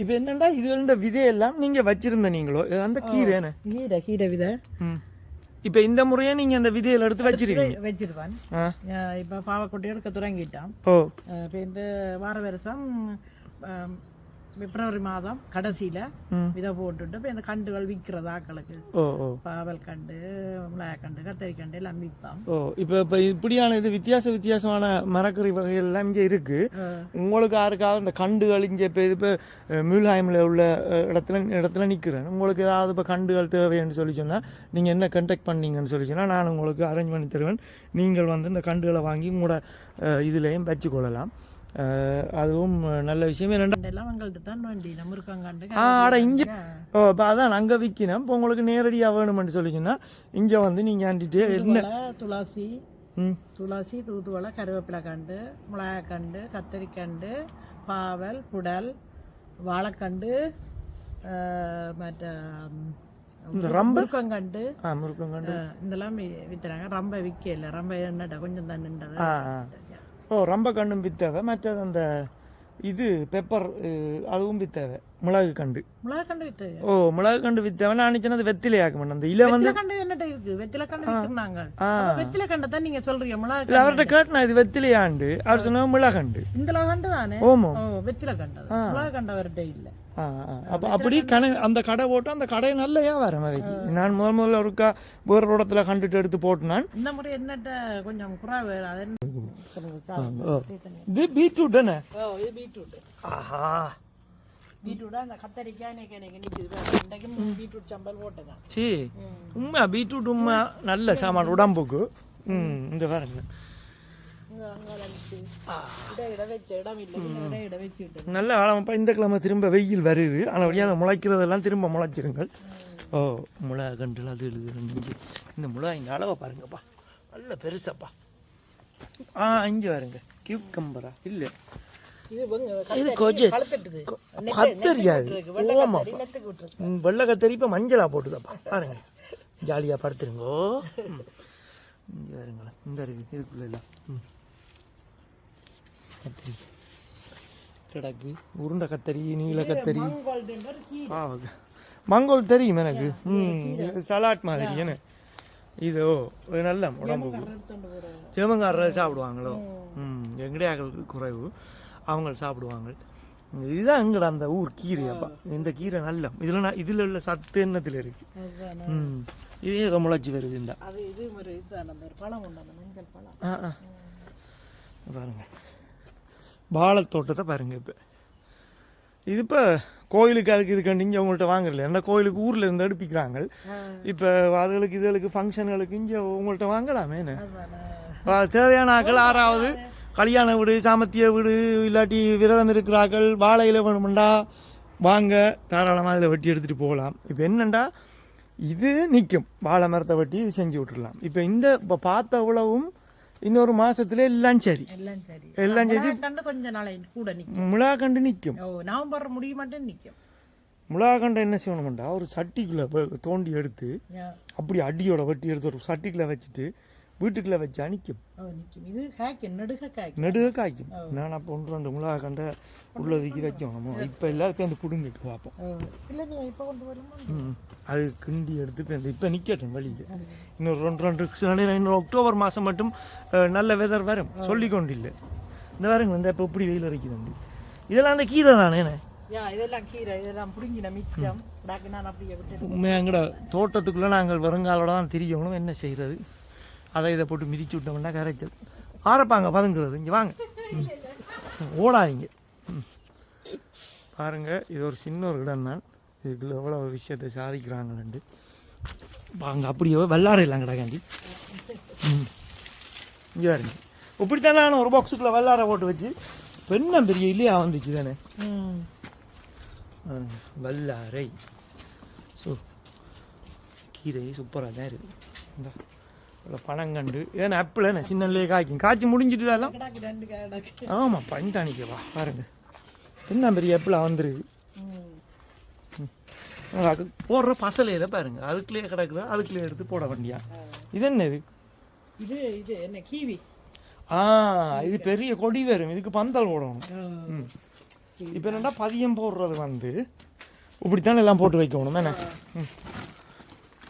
[SPEAKER 1] இப்போ என்னண்டா இது விதையெல்லாம் நீங்க வச்சிருந்த நீங்களோ அந்த கீரை
[SPEAKER 2] கீரை விதை.
[SPEAKER 1] இப்போ இந்த முறையே நீங்க அந்த விதையில எடுத்து
[SPEAKER 2] வச்சிருப்பான். இப்போ பாவக்கொட்டை எடுக்க தொடங்கிட்டான். இப்போ இந்த வார வருஷம் பிப்ரவரி மாதம் கடைசியில் விதை போட்டுட்டு இப்போ இந்த கண்டுகள் விற்கிறது ஆக்களுக்கு பாவல் கண்டு மிளகாய்க்கண்டு கத்தரிக்கண்டு எல்லாம் விற்பான்.
[SPEAKER 1] இப்போ இப்படியான இது வித்தியாசமான மரக்கறி வகைகள் எல்லாம் இங்கே இருக்கு. உங்களுக்கு யாருக்காவது இந்த கண்டுகள் இங்கே இப்போ மியூல்ஹாய்மில் உள்ள இடத்துல நிற்கிறேன், உங்களுக்கு ஏதாவது இப்போ கண்டுகள் தேவைன்னு சொல்லி சொன்னால் நீங்கள் என்ன கான்டாக்ட் பண்ணீங்கன்னு சொல்லி சொன்னால் நான் உங்களுக்கு அரேஞ்ச் பண்ணி தருவேன். நீங்கள் வந்து இந்த கண்டுகளை வாங்கி உங்களோட இதுலேயும் வச்சுக்கொள்ளலாம். அதுவும் நல்ல விஷயம்.
[SPEAKER 2] எல்லாம் எங்கள்கிட்ட தான் வேண்டி நம்ம இருக்காங்க.
[SPEAKER 1] இங்கே இப்போ அதான் அங்கே விற்கணும். இப்போ உங்களுக்கு நேரடியாக வேணுமென்னு சொல்லிங்கன்னா இங்கே வந்து நீங்கள் ஆண்டிட்டு என்ன
[SPEAKER 2] துளசி தூதுவளை கருவேப்பிலை கண்டு மிளகாய்க்கண்டு கத்தரிக்கண்டு பாவல் புடல் வாழைக்கண்டு மற்ற முருக்கங்கண்டு இதெல்லாம் விற்றுறாங்க. ரொம்ப விற்கல, ரொம்ப என்னடா கொஞ்சம் தான் நின்றது.
[SPEAKER 1] ரொம்ப கண்டும் வித்தவை. மற்றது அந்த இது பெப்பர் அதுவும் வித்தவை. மிளகு கண்டு
[SPEAKER 2] வித்தவை.
[SPEAKER 1] மிளகு கண்டு வித்தவை. நான் நினைச்சேன் அது வெத்திலை ஆக்க அந்த இலை வந்து
[SPEAKER 2] என்னட்ட இருக்கு வெத்திலை கண்டு விற்கிறாங்க. வெத்திலை கண்டை தான் நீங்க சொல்றீங்க. மிளகு
[SPEAKER 1] அவர்கிட்ட கேட்டா இது வெத்திலையாண்டு அவர் சொன்ன மிளகண்டு.
[SPEAKER 2] இந்த கண்டு தானே.
[SPEAKER 1] ஓமோ
[SPEAKER 2] வெத்திலை கண்டு மிளகு கண்டு அவர்கிட்ட இல்லை.
[SPEAKER 1] அப்போ அப்படி அந்த கடை போட்டு அந்த கடை நல்ல வியாபாரம். நான் முதல்ல ஒருக்கா வேறு இடத்துல கண்டுட்டு எடுத்து போட்டு நான்
[SPEAKER 2] இந்த முறை என்னட்ட கொஞ்சம் குறைவு.
[SPEAKER 1] இது பீட்ரூட் தானே.
[SPEAKER 2] இது பீட்ரூட்.
[SPEAKER 1] ஆஹா,
[SPEAKER 2] பீட்ரூட் அந்த கத்தரிக்காய் பீட்ரூட் சம்பல் போட்டுதான்.
[SPEAKER 1] சரி, உண்மை பீட்ரூட் உண்மை நல்ல சாமான் உடம்புக்கு. இந்த பாருங்க நல்ல காலம்ப்பா. இந்த கிழமை திரும்ப வெயில் வருது. ஆனால் வழியாக அந்த முளைக்கிறதெல்லாம் திரும்ப முளைச்சிருங்கள். மிளகா கண்டுல அது எழுதுறேன். இந்த மிளகா இந்த அளவை பாருங்கப்பா, நல்ல பெருசாப்பா. இங்கே பாருங்க கியூக்கம்பரா இல்லை, இது கொஞ்சம் கத்தரியாது. ஓமாப்பா, வெள்ளை கத்தரி இப்போ மஞ்சளா போட்டுதாப்பா. பாருங்க ஜாலியாக படுத்துருங்கோ. இங்கே பாருங்களேன், இந்த இருக்கு இதுக்குள்ள எல்லாம் கத்திரி கிடக்கு. உருண்டை கத்தரி, நீல கத்தரி, மங்கோல் தெரியும் எனக்கு. சலாட் மாதிரி என்ன இது. நல்ல உடம்புக்கு ஜெமங்காரர் சாப்பிடுவாங்களோ. எங்கடையாக்களுக்கு குறைவு, அவங்க சாப்பிடுவாங்க. இதுதான் எங்கட அந்த ஊர் கீரையாப்பா. இந்த கீரை நல்ல இதில் உள்ள சத்து எண்ணத்தில் இருக்கு. இதே ஏதோ முளைச்சி வருது. இந்த பாருங்க வாழைத்தோட்டத்தை பாருங்க. இப்போ இது இப்போ கோயிலுக்கு அதுக்கு இது கண்டிங்க உங்கள்கிட்ட வாங்குறல. ஏன்னா கோயிலுக்கு ஊரில் இருந்து எடுப்பிக்கிறாங்க. இப்போ அதுகளுக்கு இதுகளுக்கு ஃபங்க்ஷன்களுக்கு இங்கே உங்கள்கிட்ட வாங்கலாமே. தேவையான ஆக்கள் யாராவது கல்யாண வீடு, சாமத்திய வீடு, இல்லாட்டி விரதம் இருக்கிறார்கள், வாழையில் வேணுமெண்டா வாங்க, தாராளமாக இதில் வெட்டி எடுத்துகிட்டு போகலாம். இப்போ என்னெண்டா இது நிற்கும், வாழை மரத்தை வெட்டி இது செஞ்சு விட்டுடலாம். இப்போ இந்த இப்போ பார்த்த உழவும் இன்னொரு மாசத்துல எல்லாம் சரி
[SPEAKER 2] கொஞ்ச நாளை கூட நிக்கும்.
[SPEAKER 1] மிளகா கண்டு நிற்கும்.
[SPEAKER 2] நவம்பர் முடிய மாட்டேன் நிற்கும்.
[SPEAKER 1] மிளகா கண்டை என்ன செய்யணும்டா, ஒரு சட்டிக்குள்ளே தோண்டி எடுத்து அப்படி அடியோட வெட்டி எடுத்து ஒரு சட்டிக்குள்ளே வச்சுட்டு வீட்டுக்குள்ளே வச்சா நிற்கும். நெடுக காய்க்கும். நான் அப்போ 1-2 மிளகா கண்டை உள்ளதுக்கு வச்சோம். இப்போ எல்லாருக்கும் அந்த புடுங்கிட்டு பார்ப்போம். அது கிண்டி எடுத்து இப்போ நிற்கட்டும் வழியில். இன்னொரு 2 இன்னொரு அக்டோபர் மாதம் மட்டும் நல்ல வெதர் வரும், சொல்லி கொண்டு இல்லை. இந்த வாரங்க இந்த இப்போ இப்படி வெயில் அரைக்குது. இதெல்லாம் அந்த கீரை தானே. எங்கட தோட்டத்துக்குள்ளே நாங்கள் வருங்காலோட தான் திரியணும். என்ன செய்கிறது, அதை இதை போட்டு மிதிச்சு விட்டோம்னா கரைச்சல் ஆரப்பாங்க பதுங்கிறது. இங்கே வாங்க, ஓடாதீங்க. பாருங்கள், இது ஒரு சின்ன ஒரு இடம் தான். இதுக்குள்ள எவ்வளோ விஷயத்தை சாதிக்கிறாங்கன்னு வாங்க. அப்படியே வெள்ளாரையெல்லாம் கிடக்காண்டி இங்கே பாருங்க. இப்படித்தானே நான் ஒரு பாக்ஸுக்குள்ளே வெள்ளாரை போட்டு வச்சு பெண்ணம் பெரிய இல்லையா வந்துச்சு தானே. வெள்ளாரை கீரை சூப்பராக தான் இருக்குது. இந்த பனங்கண்டு ஏன்னா ஆப்பிள் என்ன சின்னல்லையே காய்க்கும். காய்ச்சி முடிஞ்சிட்டு தான். ஆமாம், பஞ்சானிக்கவா பாருங்க, என்ன பெரிய ஆப்பிளாக வந்துருக்கு. போடுற பசலையில் பாருங்க, அதுக்குள்ளேயே கிடக்குதா, அதுக்குள்ளேயே எடுத்து போட வேண்டியா. இது என்ன இது?
[SPEAKER 2] இது என்ன கீவி?
[SPEAKER 1] இது பெரிய கொடி வரும், இதுக்கு பந்தல் போடணும். இப்போ என்னடா பதியம் போடுறது வந்து இப்படித்தானே எல்லாம் போட்டு வைக்கணும் என்ன.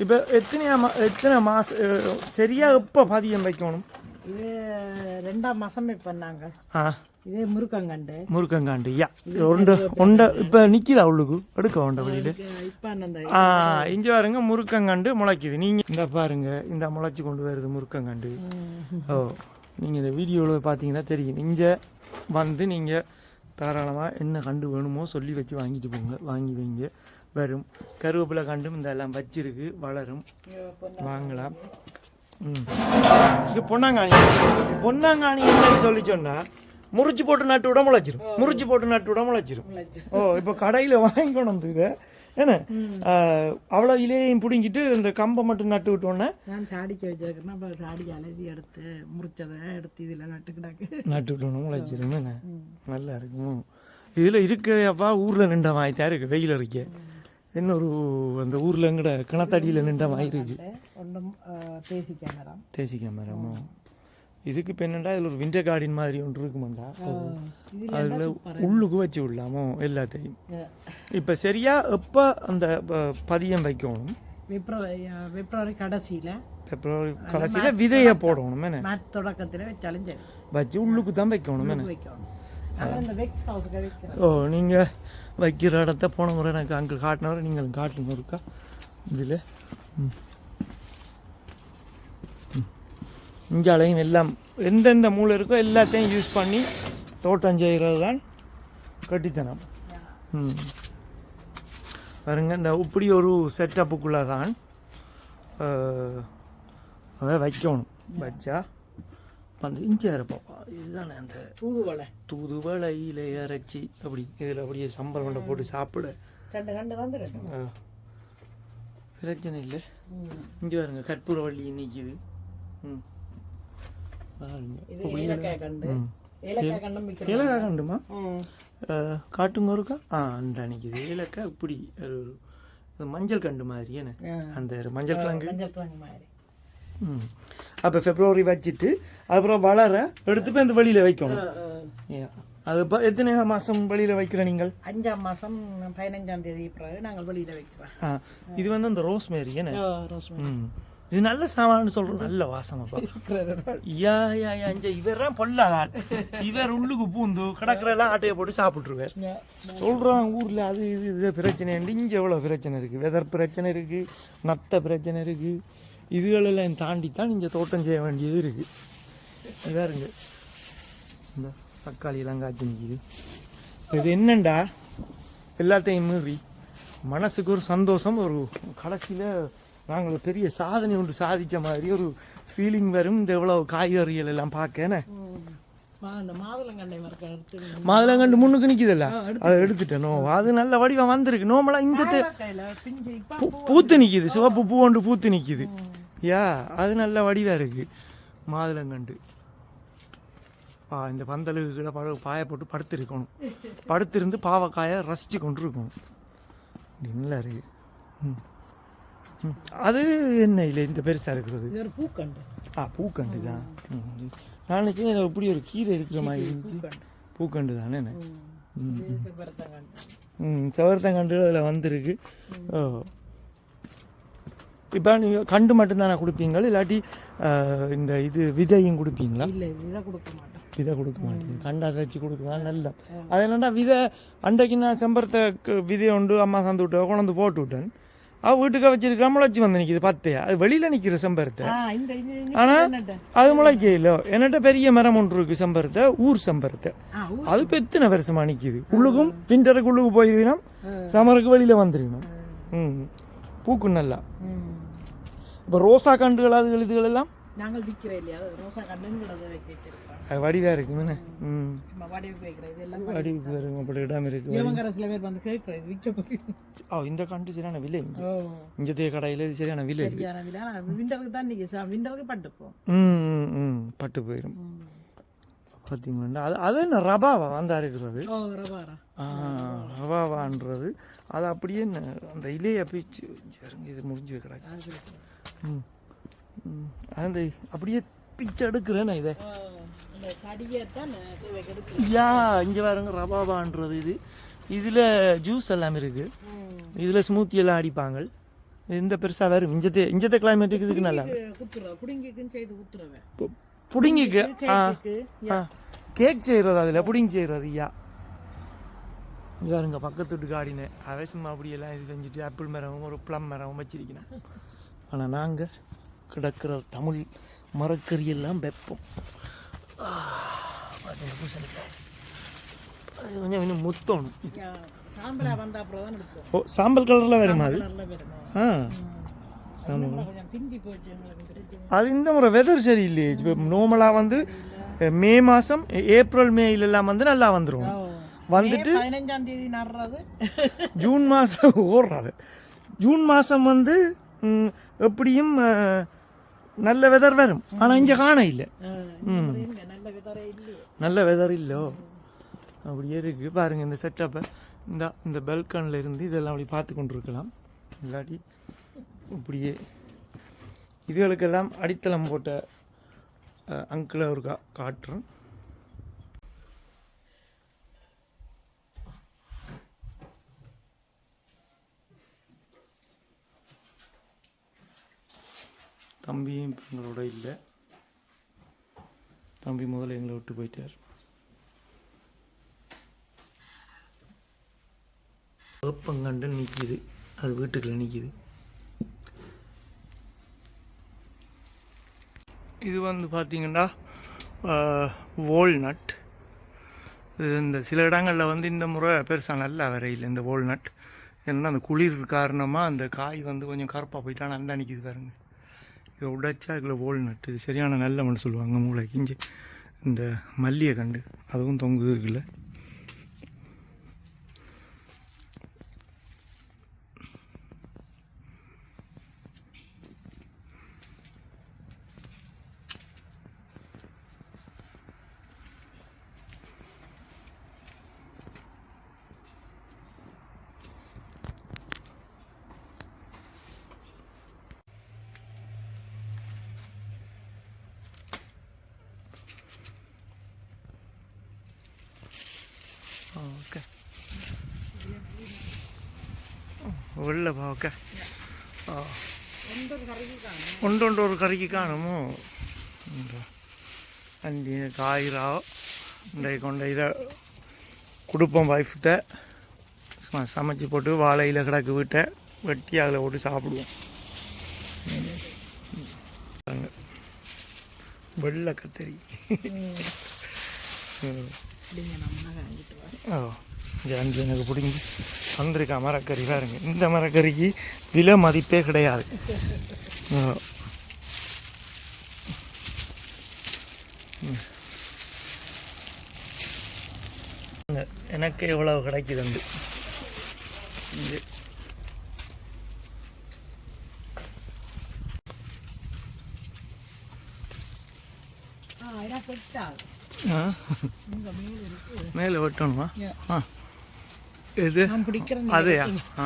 [SPEAKER 1] இப்போ எத்தனை மாதம் சரியா எப்போ பதியம் வைக்கணும்?
[SPEAKER 2] இது 2ஆம் மாதம் பண்ணாங்க. இதே முருக்கங்கண்டு
[SPEAKER 1] முருக்கங்காண்டு யா ஒண்டை இப்போ நிற்கிதா உள்ளுக்கு எடுக்க ஒண்டை வெளியில்
[SPEAKER 2] இப்போ அந்த
[SPEAKER 1] இங்கே பாருங்க முருக்கங்காண்டு முளைக்குது நீங்கள் இந்த பாருங்க இந்த முளைச்சி கொண்டு வருது முருக்கங்காண்டு ஓ நீங்கள் இந்த வீடியோவில் பார்த்தீங்கன்னா தெரியும் இங்கே வந்து நீங்கள் தாராளமாக என்ன கண்டு வேணுமோ சொல்லி வச்சு வாங்கிட்டு போங்க வாங்கி வைங்க வரும் கருவேப்பிலை கண்டும் இந்த எல்லாம் வச்சிருக்கு வளரும் வாங்கலாம் இது பொன்னாங்காணி சொல்லி சொன்னால் முறிச்சு போட்டு நட்டு விட முளைச்சிரும் ஓ இப்போ கடையில் வாங்கி கொண்டு வந்து இதை என்ன அவ்வளோ இலையையும் பிடுங்கிட்டு இந்த கம்பை மட்டும் நட்டு விட்டோன்னே
[SPEAKER 2] நான் சாடிக்க வச்சிருக்கேன்னா அப்போ சாடி அலசி எடுத்து முறிச்சதை எடுத்து இதில் நட்டு
[SPEAKER 1] விட்டோன்னு முளைச்சிரும் என்ன நல்லா இருக்கும் இதில் இருக்கப்பா ஊரில் நின்ற மாதிரி தான் இருக்குது வெயில் அடிக்க இன்னொரு அந்த ஊரில் எங்கட கிணத்தடியில் நின்ற மாதிரி இருக்குது
[SPEAKER 2] ஒன்றும்
[SPEAKER 1] தேசிக்க மரமோ இதுக்கு இப்போ என்னண்டா இதில் ஒரு விண்டர் கார்டன் மாதிரி ஒன்று இருக்குமாண்டா அதில் உள்ளுக்கு வச்சு விடலாமோ எல்லாத்தையும் இப்போ சரியா எப்போ அந்த பதியம் வைக்கணும்
[SPEAKER 2] பிப்ரவரி
[SPEAKER 1] கடைசியில் விதையை போடணும் என்ன
[SPEAKER 2] தொடக்கத்தில் வச்சாலும் சரி
[SPEAKER 1] வச்சு உள்ளுக்கு தான் வைக்கணும் என்ன ஓ நீங்கள் வைக்கிற இடத்த போன முறை எனக்கு அங்கே காட்டினவரை நீங்களும் காட்டுங்க இருக்கா இதில் இஞ்சாலையும் எல்லாம் எந்தெந்த மூளை இருக்கோ எல்லாத்தையும் யூஸ் பண்ணி தோட்டம் செய்கிறது தான் கட்டித்தனம் பாருங்க இந்த இப்படி ஒரு செட்டப்புக்குள்ளே தான் அதை வைக்கணும் வச்சா அந்த இஞ்சி அரைப்பாப்பா இதுதானே அந்த தூதுவளையில் இறைச்சி அப்படி இதில் அப்படியே சம்பல் கொண்ட போட்டு சாப்பிட பிரச்சனை இல்லை இங்கே பாருங்க கற்பூரவள்ளி நிற்கிது ஏலக்காய் கண்டுமா காட்டுங்க இருக்கா அந்த நிற்கிது ஏலக்காய் இப்படி மஞ்சள் கண்டு மாதிரி என்ன அந்த மஞ்சள் கிழங்கு
[SPEAKER 2] மாதிரி
[SPEAKER 1] அப்போ பிப்ரவரி வச்சுட்டு அப்புறம் வளர எடுத்து போய் இந்த வெளியில் வைக்கணும் அது இப்போ எத்தனை மாதம் வெளியில் வைக்கிற நீங்கள்
[SPEAKER 2] 5ஆம் மாதம் 15ஆம் தேதி பிறகு நாங்கள் வெளியில் வைக்கிறோம்
[SPEAKER 1] இது வந்து அந்த ரோஸ்மேரி என்ன இது நல்ல சாமான்னு சொல்கிறோம் நல்ல வாசமாப்பா இவரெல்லாம் பொல்லாதாள் இவர் உள்ளுக்கு பூந்து கிடக்கிறெல்லாம் ஆட்டையை போட்டு சாப்பிட்ருவார் சொல்கிறான் ஊரில் அது இது பிரச்சனை இங்கே எவ்வளோ பிரச்சனை இருக்குது வெதர் பிரச்சனை இருக்குது நத்த பிரச்சனை இருக்குது இதுகளெல்லாம் தாண்டித்தான் இங்கே தோட்டம் செய்ய வேண்டியது இருக்குது இதாருங்க இந்த தக்காளியெல்லாம் காய்ச்சி நிற்கிது இது என்னண்டா எல்லாத்தையும் மீறி மனசுக்கு ஒரு சந்தோஷம் ஒரு கடைசியில் நாங்கள் பெரிய சாதனை ஒன்று சாதித்த மாதிரி ஒரு ஃபீலிங் வரும் இந்த எவ்வளோ காய்கறிகள் எல்லாம் பார்க்கேனே மாதுளங்கண்டு முன்னுக்கு நிற்கிதல்ல அதை எடுத்துட்டேனோ அது நல்ல வடிவம் வந்திருக்கு நோமலாம் இங்கே பூத்து நிற்கிது சிவப்பு பூ ஒன்று பூத்து நிற்கிது அது நல்ல வடிவாக இருக்குது மாதுளங்கண்டு இந்த பந்தலுக்குள்ள பாய போட்டு படுத்திருக்கணும் படுத்திருந்து பாவக்காயை ரசித்து கொண்டு இருக்கணும் நல்லா இருக்கு அது என்ன இல்லை இந்த பெருசாக இருக்கிறது பூக்கண்டு தான் நான் நினச்சேன் இப்படி ஒரு கீரை இருக்கிற மாதிரி இருந்துச்சு பூக்கண்டு தானே செவரத்தங்கண்டு அதில் வந்திருக்கு இப்போ நீங்கள் கண்டு மட்டும்தானே கொடுப்பீங்களா இல்லாட்டி இந்த இது விதையும் கொடுப்பீங்களா விதை கொடுக்க மாட்டேங்க கண்டு அரைச்சி கொடுக்கலாம் நல்லா அது என்னண்டா விதை அன்றைக்கு நான் செம்பரத்தை விதையை உண்டு அம்மா சந்து விட்டு கொண்டு போட்டு விட்டேன் வீட்டுக்கு வச்சிருக்கிற முளைச்சி வந்து நிற்கிது பத்தையா அது வெளியில் நிற்கிற செம்பருத்தை ஆனால் அது முளைக்கல என்னட்ட பெரிய மரம் ஒன்று இருக்குது செம்பருத்தை ஊர் செம்பருத்தை அது பெத்தின வருஷமாக நிற்கிது உள்ளுக்கும் பிண்டருக்கு உள்ளுக்கு போயிருக்கணும் சமருக்கு வெளியில் வந்துருக்கணும் பூக்கும் நல்லா இப்போ ரோசா கண்டுகள் அதுகள் இதுகள் எல்லாம்
[SPEAKER 2] நாங்கள் விற்கிறோம் இல்லையா ரோசா கண்டுங்கிறத வைக்கிறோம்
[SPEAKER 1] அது வடிவாக இருக்குமே வடிவுக்கு வருங்க அப்படி இடம் இருக்கு
[SPEAKER 2] சில பேர் வந்து கேட்குறது விற்க
[SPEAKER 1] இந்த கண்டு சரியான விலை இங்கே கடையில் இது சரியான விலை
[SPEAKER 2] விண்டருக்கு தான் விண்டருக்கு
[SPEAKER 1] பட்டு போயிடும் பார்த்தீங்களா அது என்ன ரபாவா வந்தா இருக்கிறது ரபாவான்றது அது அப்படியே அந்த இலையை பிச்சு இது முடிஞ்சு கிடக்கு அந்த அப்படியே பிச்சு எடுக்கிறேன் இதை இங்கே பாருங்க ரபாவான்றது இது இதில் ஜூஸ் எல்லாம் இருக்குது இதில் ஸ்மூத்தி எல்லாம் அடிப்பாங்க இந்த பெருசாக வரும் இஞ்சத்தை கிளைமேட்டுக்கு இதுக்கு நல்லா புடிங்கிக்கு கேக் செய்கிறது அதில் புடிங் செய்கிறது ஐயா. இங்கே பாருங்க பக்கத்து வீட்டு காடினு அவன் சும்மா அப்படியெல்லாம் இது செஞ்சுட்டு ஆப்பிள் மரமும் ஒரு ப்ளம் மரமும் வச்சிருக்கணும். ஆனால் நாங்கள் கிடக்கிற தமிழ் மரக்கறியெல்லாம் வைப்போம். கொஞ்சம் இன்னும் முத்தணும்.
[SPEAKER 2] சாம்பலா வந்த அப்புறம் தான் எடுப்போம்.
[SPEAKER 1] ஓ சாம்பல் கலரில் வருமா அது?
[SPEAKER 2] கலர்ல வருமா?
[SPEAKER 1] ஆ
[SPEAKER 2] கொஞ்சம் பிஞ்சி போயிட்டு எங்களுக்கு பிரச்சனை.
[SPEAKER 1] அது இந்த முறை வெதர் சரியில்லையே. இப்போ நார்மலாக வந்து மே மாதம் ஏப்ரல் மேயிலெல்லாம் வந்து நல்லா வந்துடும். வந்துட்டு
[SPEAKER 2] 15ஆம் தேதி நடுறது
[SPEAKER 1] ஜூன் மாதம் ஓடுறாரு. ஜூன் மாதம் வந்து எப்படியும் நல்ல வெதர் வரும். ஆனால் இங்கே காண இல்லை.
[SPEAKER 2] நல்ல விதரே இல்லையே.
[SPEAKER 1] நல்ல வெதர் இல்லோ அப்படியே இருக்குது. பாருங்கள் இந்த செட்டப்பை இந்த பெல்கனில் இருந்து இதெல்லாம் அப்படி பார்த்து கொண்டு இருக்கலாம். இல்லாட்டி இப்படியே இதுகளுக்கெல்லாம் அடித்தளம் போட்ட அங்கிளை ஒரு காட்டுறேன். தம்பியும் இப்போ எங்களோட இல்லை. தம்பி முதல்ல எங்களை விட்டு போயிட்டார். வேப்பங்கண்டு நிற்கிது, அது வீட்டுக்குள்ள நிற்கிது. இது வந்து பார்த்திங்கன்னா வால்நட். இது இந்த சில இடங்களில் வந்து இந்த முறை பெருசாக நல்லா வரையில் இந்த வால்நட். ஏன்னா அந்த குளிர் காரணமாக அந்த காய் வந்து கொஞ்சம் கருப்பாக போயிட்டான அந்த நிற்கிது பாருங்க. இதை உடைச்சா இதில் வால்நட். இது சரியான நல்ல மண் சொல்லுவாங்க மூளைக்கு. இஞ்சி இந்த மல்லிகை கண்டு அதுவும் தொங்குது இருக்குல்ல. ഓക്കെ വെള്ള ഓക്കെ ഉണ്ട് ഒരു കറിക്ക് കാണുമോ അഞ്ചിന് കായിറാവോ ഉണ്ടായിക്കൊണ്ട് இதை கொடுப்போம் வைஃப்கிட்ட. சமைச்சு போட்டு வாழையில் கிடக்கு வீட்டை வெட்டி அதில் போட்டு சாப்பிடுவோம். வெள்ளை கத்தரி. ஓ ஜான்ஜி எனக்கு பிடிங்கி வந்திருக்கா மரக்கறி பாருங்க. இந்த மரக்கறிக்கு விலை மதிப்பே கிடையாது. எனக்கு எவ்வளவு கிடைக்குதுண்டு. மேலே வெட்டணுமா? ஆ இது அதையா? ஆ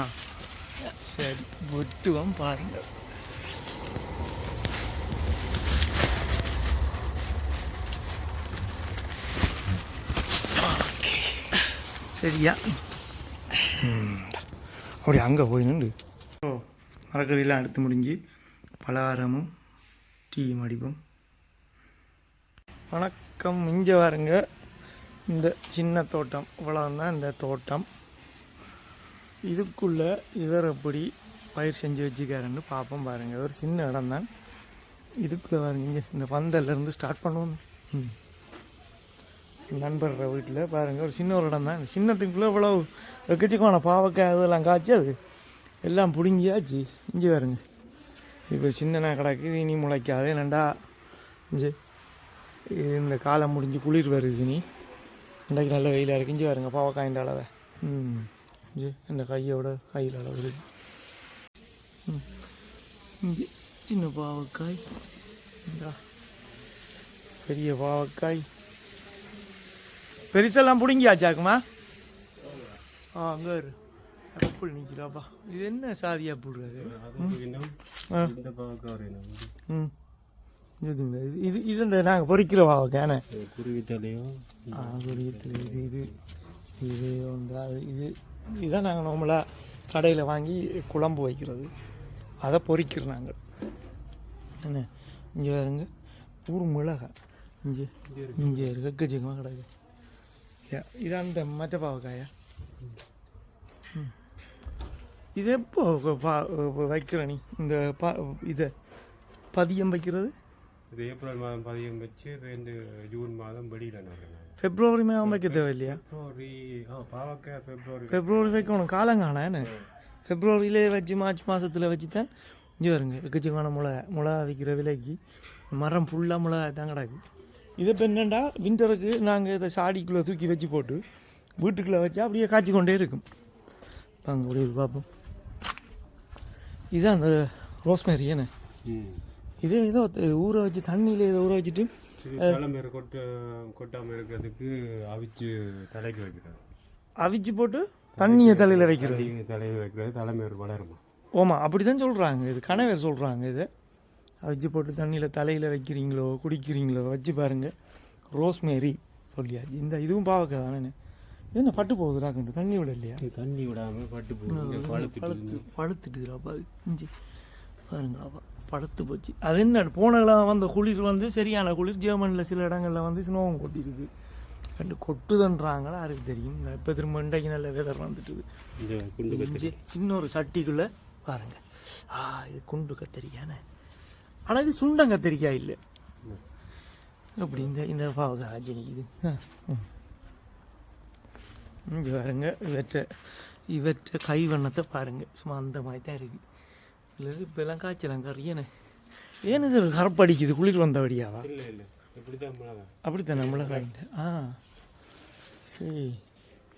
[SPEAKER 1] சரி வெட்டுவோம் பாருங்க. சரியா? அப்படி அங்கே போய் நின்று ஓ மரக்கறியெல்லாம் எடுத்து முடிஞ்சு பலகாரமும் டீயும் அடிப்போம். வணக்கம். இங்கே பாருங்க இந்த சின்ன தோட்டம் இவ்வளோதான். இந்த தோட்டம் இதுக்குள்ளே இவர் எப்படி பயிர் செஞ்சு வச்சுக்காருன்னு பார்ப்போம். பாருங்கள் ஒரு சின்ன இடம் தான். இதுக்குள்ளே பாருங்க இங்கே இந்த பந்தல்லேருந்து ஸ்டார்ட் பண்ணுவோம். நண்பர்ற வீட்டில் பாருங்கள் ஒரு சின்ன ஒரு இடம் தான். இந்த சின்னத்துக்குள்ளே இவ்வளோ எக்கச்சக்கமான பாவக்காய் இதெல்லாம் காய்ச்சி அது எல்லாம் பிடுங்கியாச்சு. இஞ்சி பாருங்க இப்போ சின்ன கிடக்கு. இது இனி முளைக்காது. என்னண்டா இஞ்சி இந்த காலம் முடிஞ்சு குளிர் வருது. இனி இன்றைக்கு நல்ல வெயிலாக இருக்குது. இஞ்சி பாருங்க பாவக்காயின் அளவை. இஞ்சி இந்த கையோட கையில் அளவு இருக்குது. இஞ்சி சின்ன பாவக்காய், இந்தா பெரிய பாவக்காய். பெருசெல்லாம் பிடுங்கியாச்சாக்குமா? அங்கே ஆப்பிள் நிற்கிறாப்பா. இது என்ன சாதி ஆப்பிள் அது? இது இது இந்த நாங்கள் பொறிக்கிற பாவக்கானே குருவித்தலையும் குருவித்தலை. இது இது ஒன்று அது இது இதுதான் நாங்கள் நார்மலாக கடையில் வாங்கி குழம்பு வைக்கிறது. அதை பொறிக்கிறோம் நாங்கள். என்ன இங்கே பாருங்க ஊர் மிளகாய். இங்கே இருக்கு எக்கச்சக்கமாக கிடக்கு. இது அந்த மற்ற பாவக்காயா? இது எப்போ வைக்கிற நீ இந்த இதை பதியம் வைக்கிறது?
[SPEAKER 3] இது ஏப்ரல் மாதம் பதியம் வச்சு இந்த ஜூன் மாதம் வெளியில் நடக்கிறேன்.
[SPEAKER 1] பிப்ரவரி மாதம் வைக்க தேவையில்லையா?
[SPEAKER 3] பாவக்காய்
[SPEAKER 1] பிப்ரவரி வைக்கணும், காலங்கானா என்ன? பிப்ரவரியிலே வச்சு மார்ச் மாதத்தில் வச்சு தான் இங்கே வருங்க எக்கச்சக்கமான மிளகா விற்கிற விலைக்கு மரம் ஃபுல்லாக மிளகா தான் கிடக்கு. இது இப்போ என்னென்னா வின்டருக்கு நாங்கள் இதை சாடிக்குள்ளே தூக்கி வச்சு போட்டு வீட்டுக்குள்ளே வச்சா அப்படியே காய்ச்சி கொண்டே இருக்கும். நாங்கள் அப்படி பார்ப்போம். இதுதான் அந்த ரோஸ்மேரி என்ன? இது ஏதோ ஊற வச்சு தண்ணியில் இதை ஊற வச்சுட்டு
[SPEAKER 3] தலைமையை கொட்டாமல் இருக்கிறதுக்கு அவிச்சு தலைக்கு வைக்கிறது.
[SPEAKER 1] அவிச்சு போட்டு தண்ணியை தலையில் வைக்கிறது.
[SPEAKER 3] தலையில் வைக்கிறது தலைமையை வளருமா?
[SPEAKER 1] ஓமா அப்படி தான் சொல்கிறாங்க. இது கணவர் சொல்கிறாங்க. இதை அவிச்சு போட்டு தண்ணியில் தலையில் வைக்கிறீங்களோ குடிக்கிறீங்களோ வச்சு பாருங்கள். ரோஸ்மேரி சொல்லியாச்சு. இந்த இதுவும் பாவக்காய் தானே? என்ன பட்டு போகுதுடா கண்டு தண்ணி விட இல்லையா?
[SPEAKER 3] தண்ணி விடாமல் பட்டு போகுது.
[SPEAKER 1] பழுத்துட்டுதுடாப்பா அது இஞ்சி பாருங்களாப்பா படுத்து போச்சு. அது என்ன போனலாம் வந்த குளிர் வந்து சரியான குளிர். ஜெர்மனியில் சில இடங்களில் வந்து ஸ்னோவும் கொட்டிருக்கு. ரெண்டு கொட்டுதுன்றாங்களா யாருக்கு தெரியும். இப்போ திரும்ப இன்றைக்கு நல்ல வெதர் வந்துட்டுது. இஞ்சி சின்ன ஒரு சட்டிக்குள்ளே பாருங்கள். இது குண்டு கத்திரிக்கானே. ஆனால் இது சுண்டம் கத்திரிக்காய் இல்லை. அப்படி இந்த பாவக்காய் ஆஜினிக்குது. இங்கே பாருங்க இவற்றை கை வண்ணத்தை பாருங்கள். சும்மா அந்த மாதிரி தான் இருக்குது. இல்லை இப்போல்லாம் காய்ச்சலாம் கறியனே. ஏன் இது கரப்படிக்குது குளிர் வந்தபடியாவா? அப்படித்தான் மிளகாய்ட்டு. சரி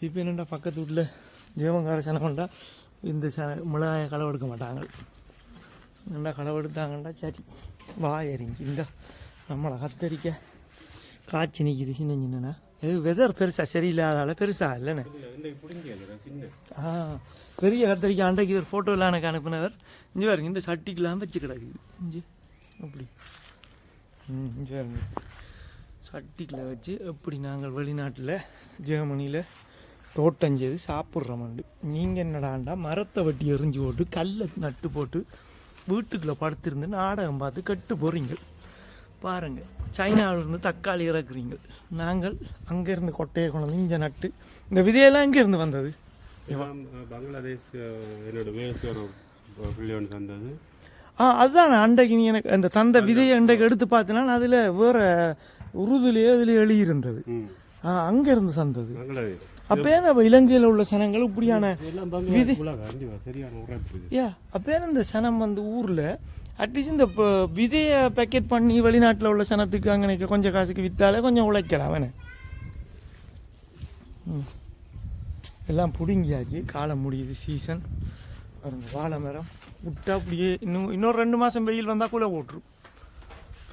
[SPEAKER 1] இப்போ என்னண்டா பக்கத்து வீட்டில் ஜீவங்கார சனம்டா இந்த மிளகாயை களவு எடுக்க மாட்டாங்க. என்னடா களவு எடுத்தாங்கண்டா சரி வாயறிஞ்சு இந்த நம்மளை கத்தரிக்க காய்ச்சி நிற்கிது சின்ன சின்னண்ணா. இது வெதர் பெருசாக சரியில்லாதால பெருசாக இல்லைண்ணே. பெரிய கத்தரிக்காய் அன்றைக்கு ஒரு ஃபோட்டோலாம் எனக்கு அனுப்பினவர். இங்கே பாருங்க இந்த சட்டிக்கெலாம் வச்சு கிடக்குது. இஞ்சி அப்படி இங்கே பாருங்க சட்டிக்கில் வச்சு எப்படி நாங்கள் வெளிநாட்டில் ஜெர்மனியில் தோட்டம் செய்து சாப்பிட்றோம்ண்டு. நீங்கள் என்னடாண்டா மரத்தை வெட்டி எரிஞ்சு போட்டு கல்லை நட்டு போட்டு வீட்டுக்குள்ளே படுத்திருந்து நாடகம் பார்த்து கட்டு போகிறீங்க. பாருங்கள் சைனாவிலேருந்து தக்காளி இறக்குறீங்க. நாங்கள் அங்கேருந்து கொட்டையை கொண்டு வந்து இங்கே நட்டு இந்த விதையெல்லாம் எங்கேருந்து வந்தது?
[SPEAKER 3] பங்களாதேஷ் என்னோட வேலைக்காரர் பிள்ளையோன்னு தந்தது.
[SPEAKER 1] அதுதான் அன்றைக்கு நீ எனக்கு அந்த தந்த விதையை அன்றைக்கு எடுத்து பார்த்தீங்கன்னா அதில் வேறு உருதுலேயே அதில் எழுதியிருந்தது. அங்கேருந்து தந்தது. அப்போ ஏன் நம்ம இலங்கையில் உள்ள சனங்கள் இப்படியான விதை அப்போ ஏன் இந்த சனம் வந்து ஊரில் அட்லீஸ்ட் இந்த விதையை பேக்கெட் பண்ணி வெளிநாட்டில் உள்ள சனத்துக்கு அங்கே கொஞ்சம் காசுக்கு விற்றாலே கொஞ்சம் உழைக்கலாம் வேணே. எல்லாம் பிடுங்கியாச்சு. காலம் முடியுது சீசன். வாழை மரம் விட்டா அப்படியே இன்னொரு 2 மாதம் வெயில் வந்தால் கூட போட்டுரும்.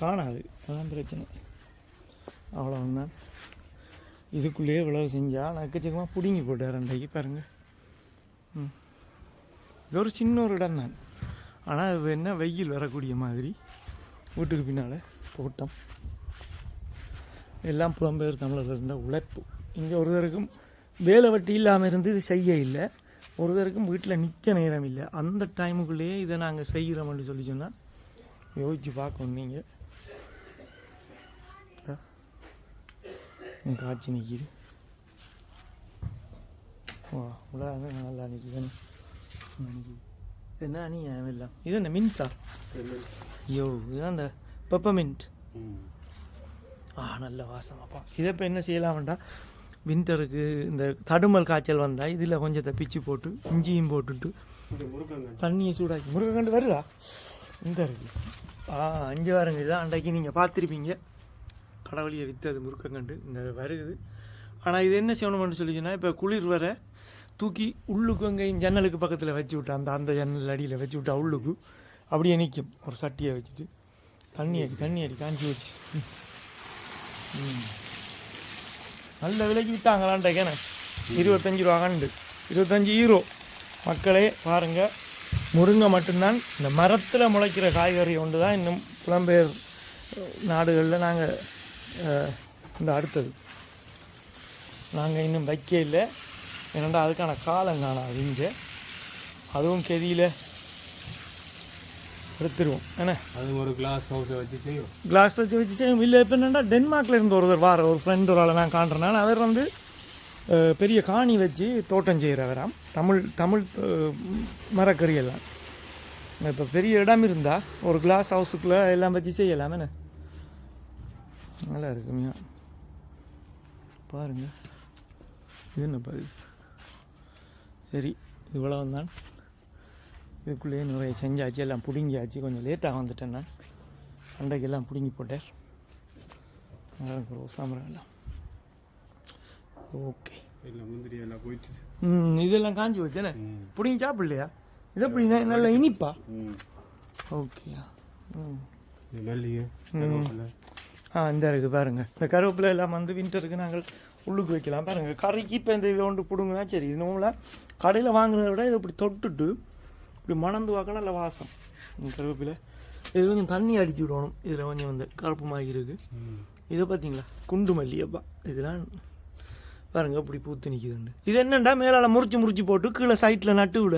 [SPEAKER 1] காணாது. அதான் பிரச்சனை. அவ்வளோதான். இதுக்குள்ளேயே இவ்வளவு செஞ்சால் நான் எக்கச்சக்கமாக பிடுங்கி போட்டார் அன்றைக்கு பாருங்கள். இது ஒரு சின்ன ஒரு இடம் தான். ஆனால் அது என்ன வெயில் வரக்கூடிய மாதிரி வீட்டுக்கு பின்னால் தோட்டம். எல்லாம் புலம்பெயர் தமிழர்கள் இருந்த உழைப்பு. இங்கே ஒருத்தருக்கும் வேலை வட்டி இல்லாமல் இருந்து இது செய்ய இல்லை. ஒருத்தருக்கும் வீட்டில் நிற்க நேரம் இல்லை. அந்த டைமுக்குள்ளேயே இதை நாங்கள் செய்கிறோம்னு சொல்லி சொன்னால் யோசிச்சு பார்க்கணும். நீங்கள் காய்ச்சி நிற்கிது. உலக நல்லா நிற்கிது. என்ன நீ எல்லாம் இது என்ன மின்ஸா? ஐயோ இதுதான் அந்த பெப்பர்மின்ட். நல்ல வாசமாப்பா. இதை இப்போ என்ன செய்யலாம்டா வின்டருக்கு இந்த தடுமல் காய்ச்சல் வந்தால் இதில் கொஞ்சத்தை பிச்சு போட்டு இஞ்சியும் போட்டுட்டு தண்ணியை சூடாக்கி முருங்கண்டு வருதா இந்த இருக்குது. அங்கே வருங்க. இதான் அன்றைக்கு நீங்கள் பார்த்துருப்பீங்க கடவுளியை விற்றது முருக்கங்கண்டு இந்த வருகுது. ஆனால் இது என்ன செய்யணும்னு சொல்லிச்சுன்னா இப்போ குளிர் வர தூக்கி உள்ளுக்கு அங்கேயும் ஜன்னலுக்கு பக்கத்தில் வச்சு விட்டா அந்த ஜன்னல் அடியில் வச்சு விட்டா உள்ளுக்கு அப்படியே நிற்கும். ஒரு சட்டியை வச்சுட்டு தண்ணி அடி காஞ்சி வச்சு நல்ல விலைக்கு விற்றாங்களான்டேக்கேண்ணே. 25 ரூபா கண்டு 25 யூரோ. மக்களே பாருங்கள் முருங்கை மட்டும்தான் இந்த மரத்தில் முளைக்கிற காய்கறி ஒன்று தான் இன்னும் புலம்பெயர் நாடுகளில் நாங்கள் இந்த அடுத்தது நாங்கள் இன்னும் வைக்க இல்லை. ஏன்னா அதுக்கான காலம் காணாது இங்கே. அதுவும் கெதியில் எடுத்துருவோம் என்ன
[SPEAKER 3] அது ஒரு கிளாஸ் ஹவுஸை வச்சு செய்யும்.
[SPEAKER 1] கிளாஸ் வச்சு செய்யும். இல்லை இப்போ என்னென்னா டென்மார்க்கில் இருந்து ஒருத்தர் வார ஒரு ஃப்ரெண்ட் ஒரு ஆளை நான் காண்றேன். அவர் வந்து பெரிய காணி வச்சு தோட்டம் செய்கிறவராம். தமிழ் மரக்கறி எல்லாம் இப்போ பெரிய இடம் இருந்தால் ஒரு கிளாஸ் ஹவுஸுக்குள்ளே எல்லாம் வச்சு செய்யலாம் என்ன. நல்லா இருக்குமையா பாருங்கள். இது என்னப்பா இது? சரி இவ்வளவு தான். இதுக்குள்ளேயே நிறைய செஞ்சாச்சு, எல்லாம் பிடுங்கியாச்சு. கொஞ்சம் லேட்டாக வந்துட்டேன் நான். அண்டைக்கெல்லாம் பிடுங்கி போட்டேன். ரோசாமரம் எல்லாம் ஓகே.
[SPEAKER 3] எல்லாம் முந்திரி எல்லாம் போயிடுச்சு.
[SPEAKER 1] இதெல்லாம் காஞ்சி வச்சேனே பிடிங்கி சாப்பிடலையா? இது எப்படின்னா நல்லா இனிப்பா? ஓகேயா.
[SPEAKER 3] மல்லிகை
[SPEAKER 1] இந்த இருக்குது பாருங்கள். இந்த கருவேப்பிலை எல்லாம் வந்து வின்டருக்கு நாங்கள் உள்ளுக்கு வைக்கலாம். பாருங்கள் கறிக்கு இப்போ இந்த இதை ஒன்று பிடுங்குனா சரி. இது நம்மள கடையில் வாங்குறத விட இதை இப்படி தொட்டுட்டு இப்படி மணந்து பார்க்க நல்ல வாசம். கருவேப்பிலை இது கொஞ்சம் தண்ணி அடிச்சு விடணும். இதில் கொஞ்சம் வந்து கருப்புமாகி இருக்குது. இதை பார்த்தீங்களா குண்டு மல்லியப்பா. இதெல்லாம் பாருங்கள் இப்படி பூத்து நிற்கிதுண்டு. இது என்னென்னா மேலால் முறிச்சு போட்டு கீழே சைட்டில் நட்டு விட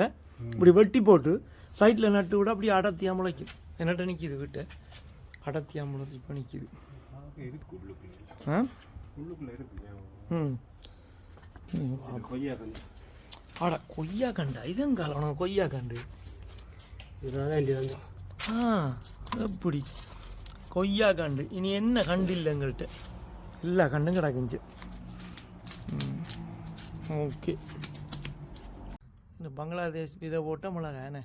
[SPEAKER 1] இப்படி வெட்டி போட்டு சைட்டில் நட்டு விட அப்படி அடர்த்தியாக முளைக்கும். என்னட்ட நிற்கிது கிட்ட அடர்த்தியாக முளைச்சி இப்போ நிற்கிது. ஆடா கொய்யா கண்டா? இதங்காலம் கொய்யா கண்டு எப்படி கொய்யா கண்டு? இனி என்ன கண்டு இல்லை எங்கள்கிட்ட. எல்லா கண்டும் கிடக்குஞ்சு. ஓகே. இந்த பங்களாதேஷ் இதை போட்ட மிளகா என்ன.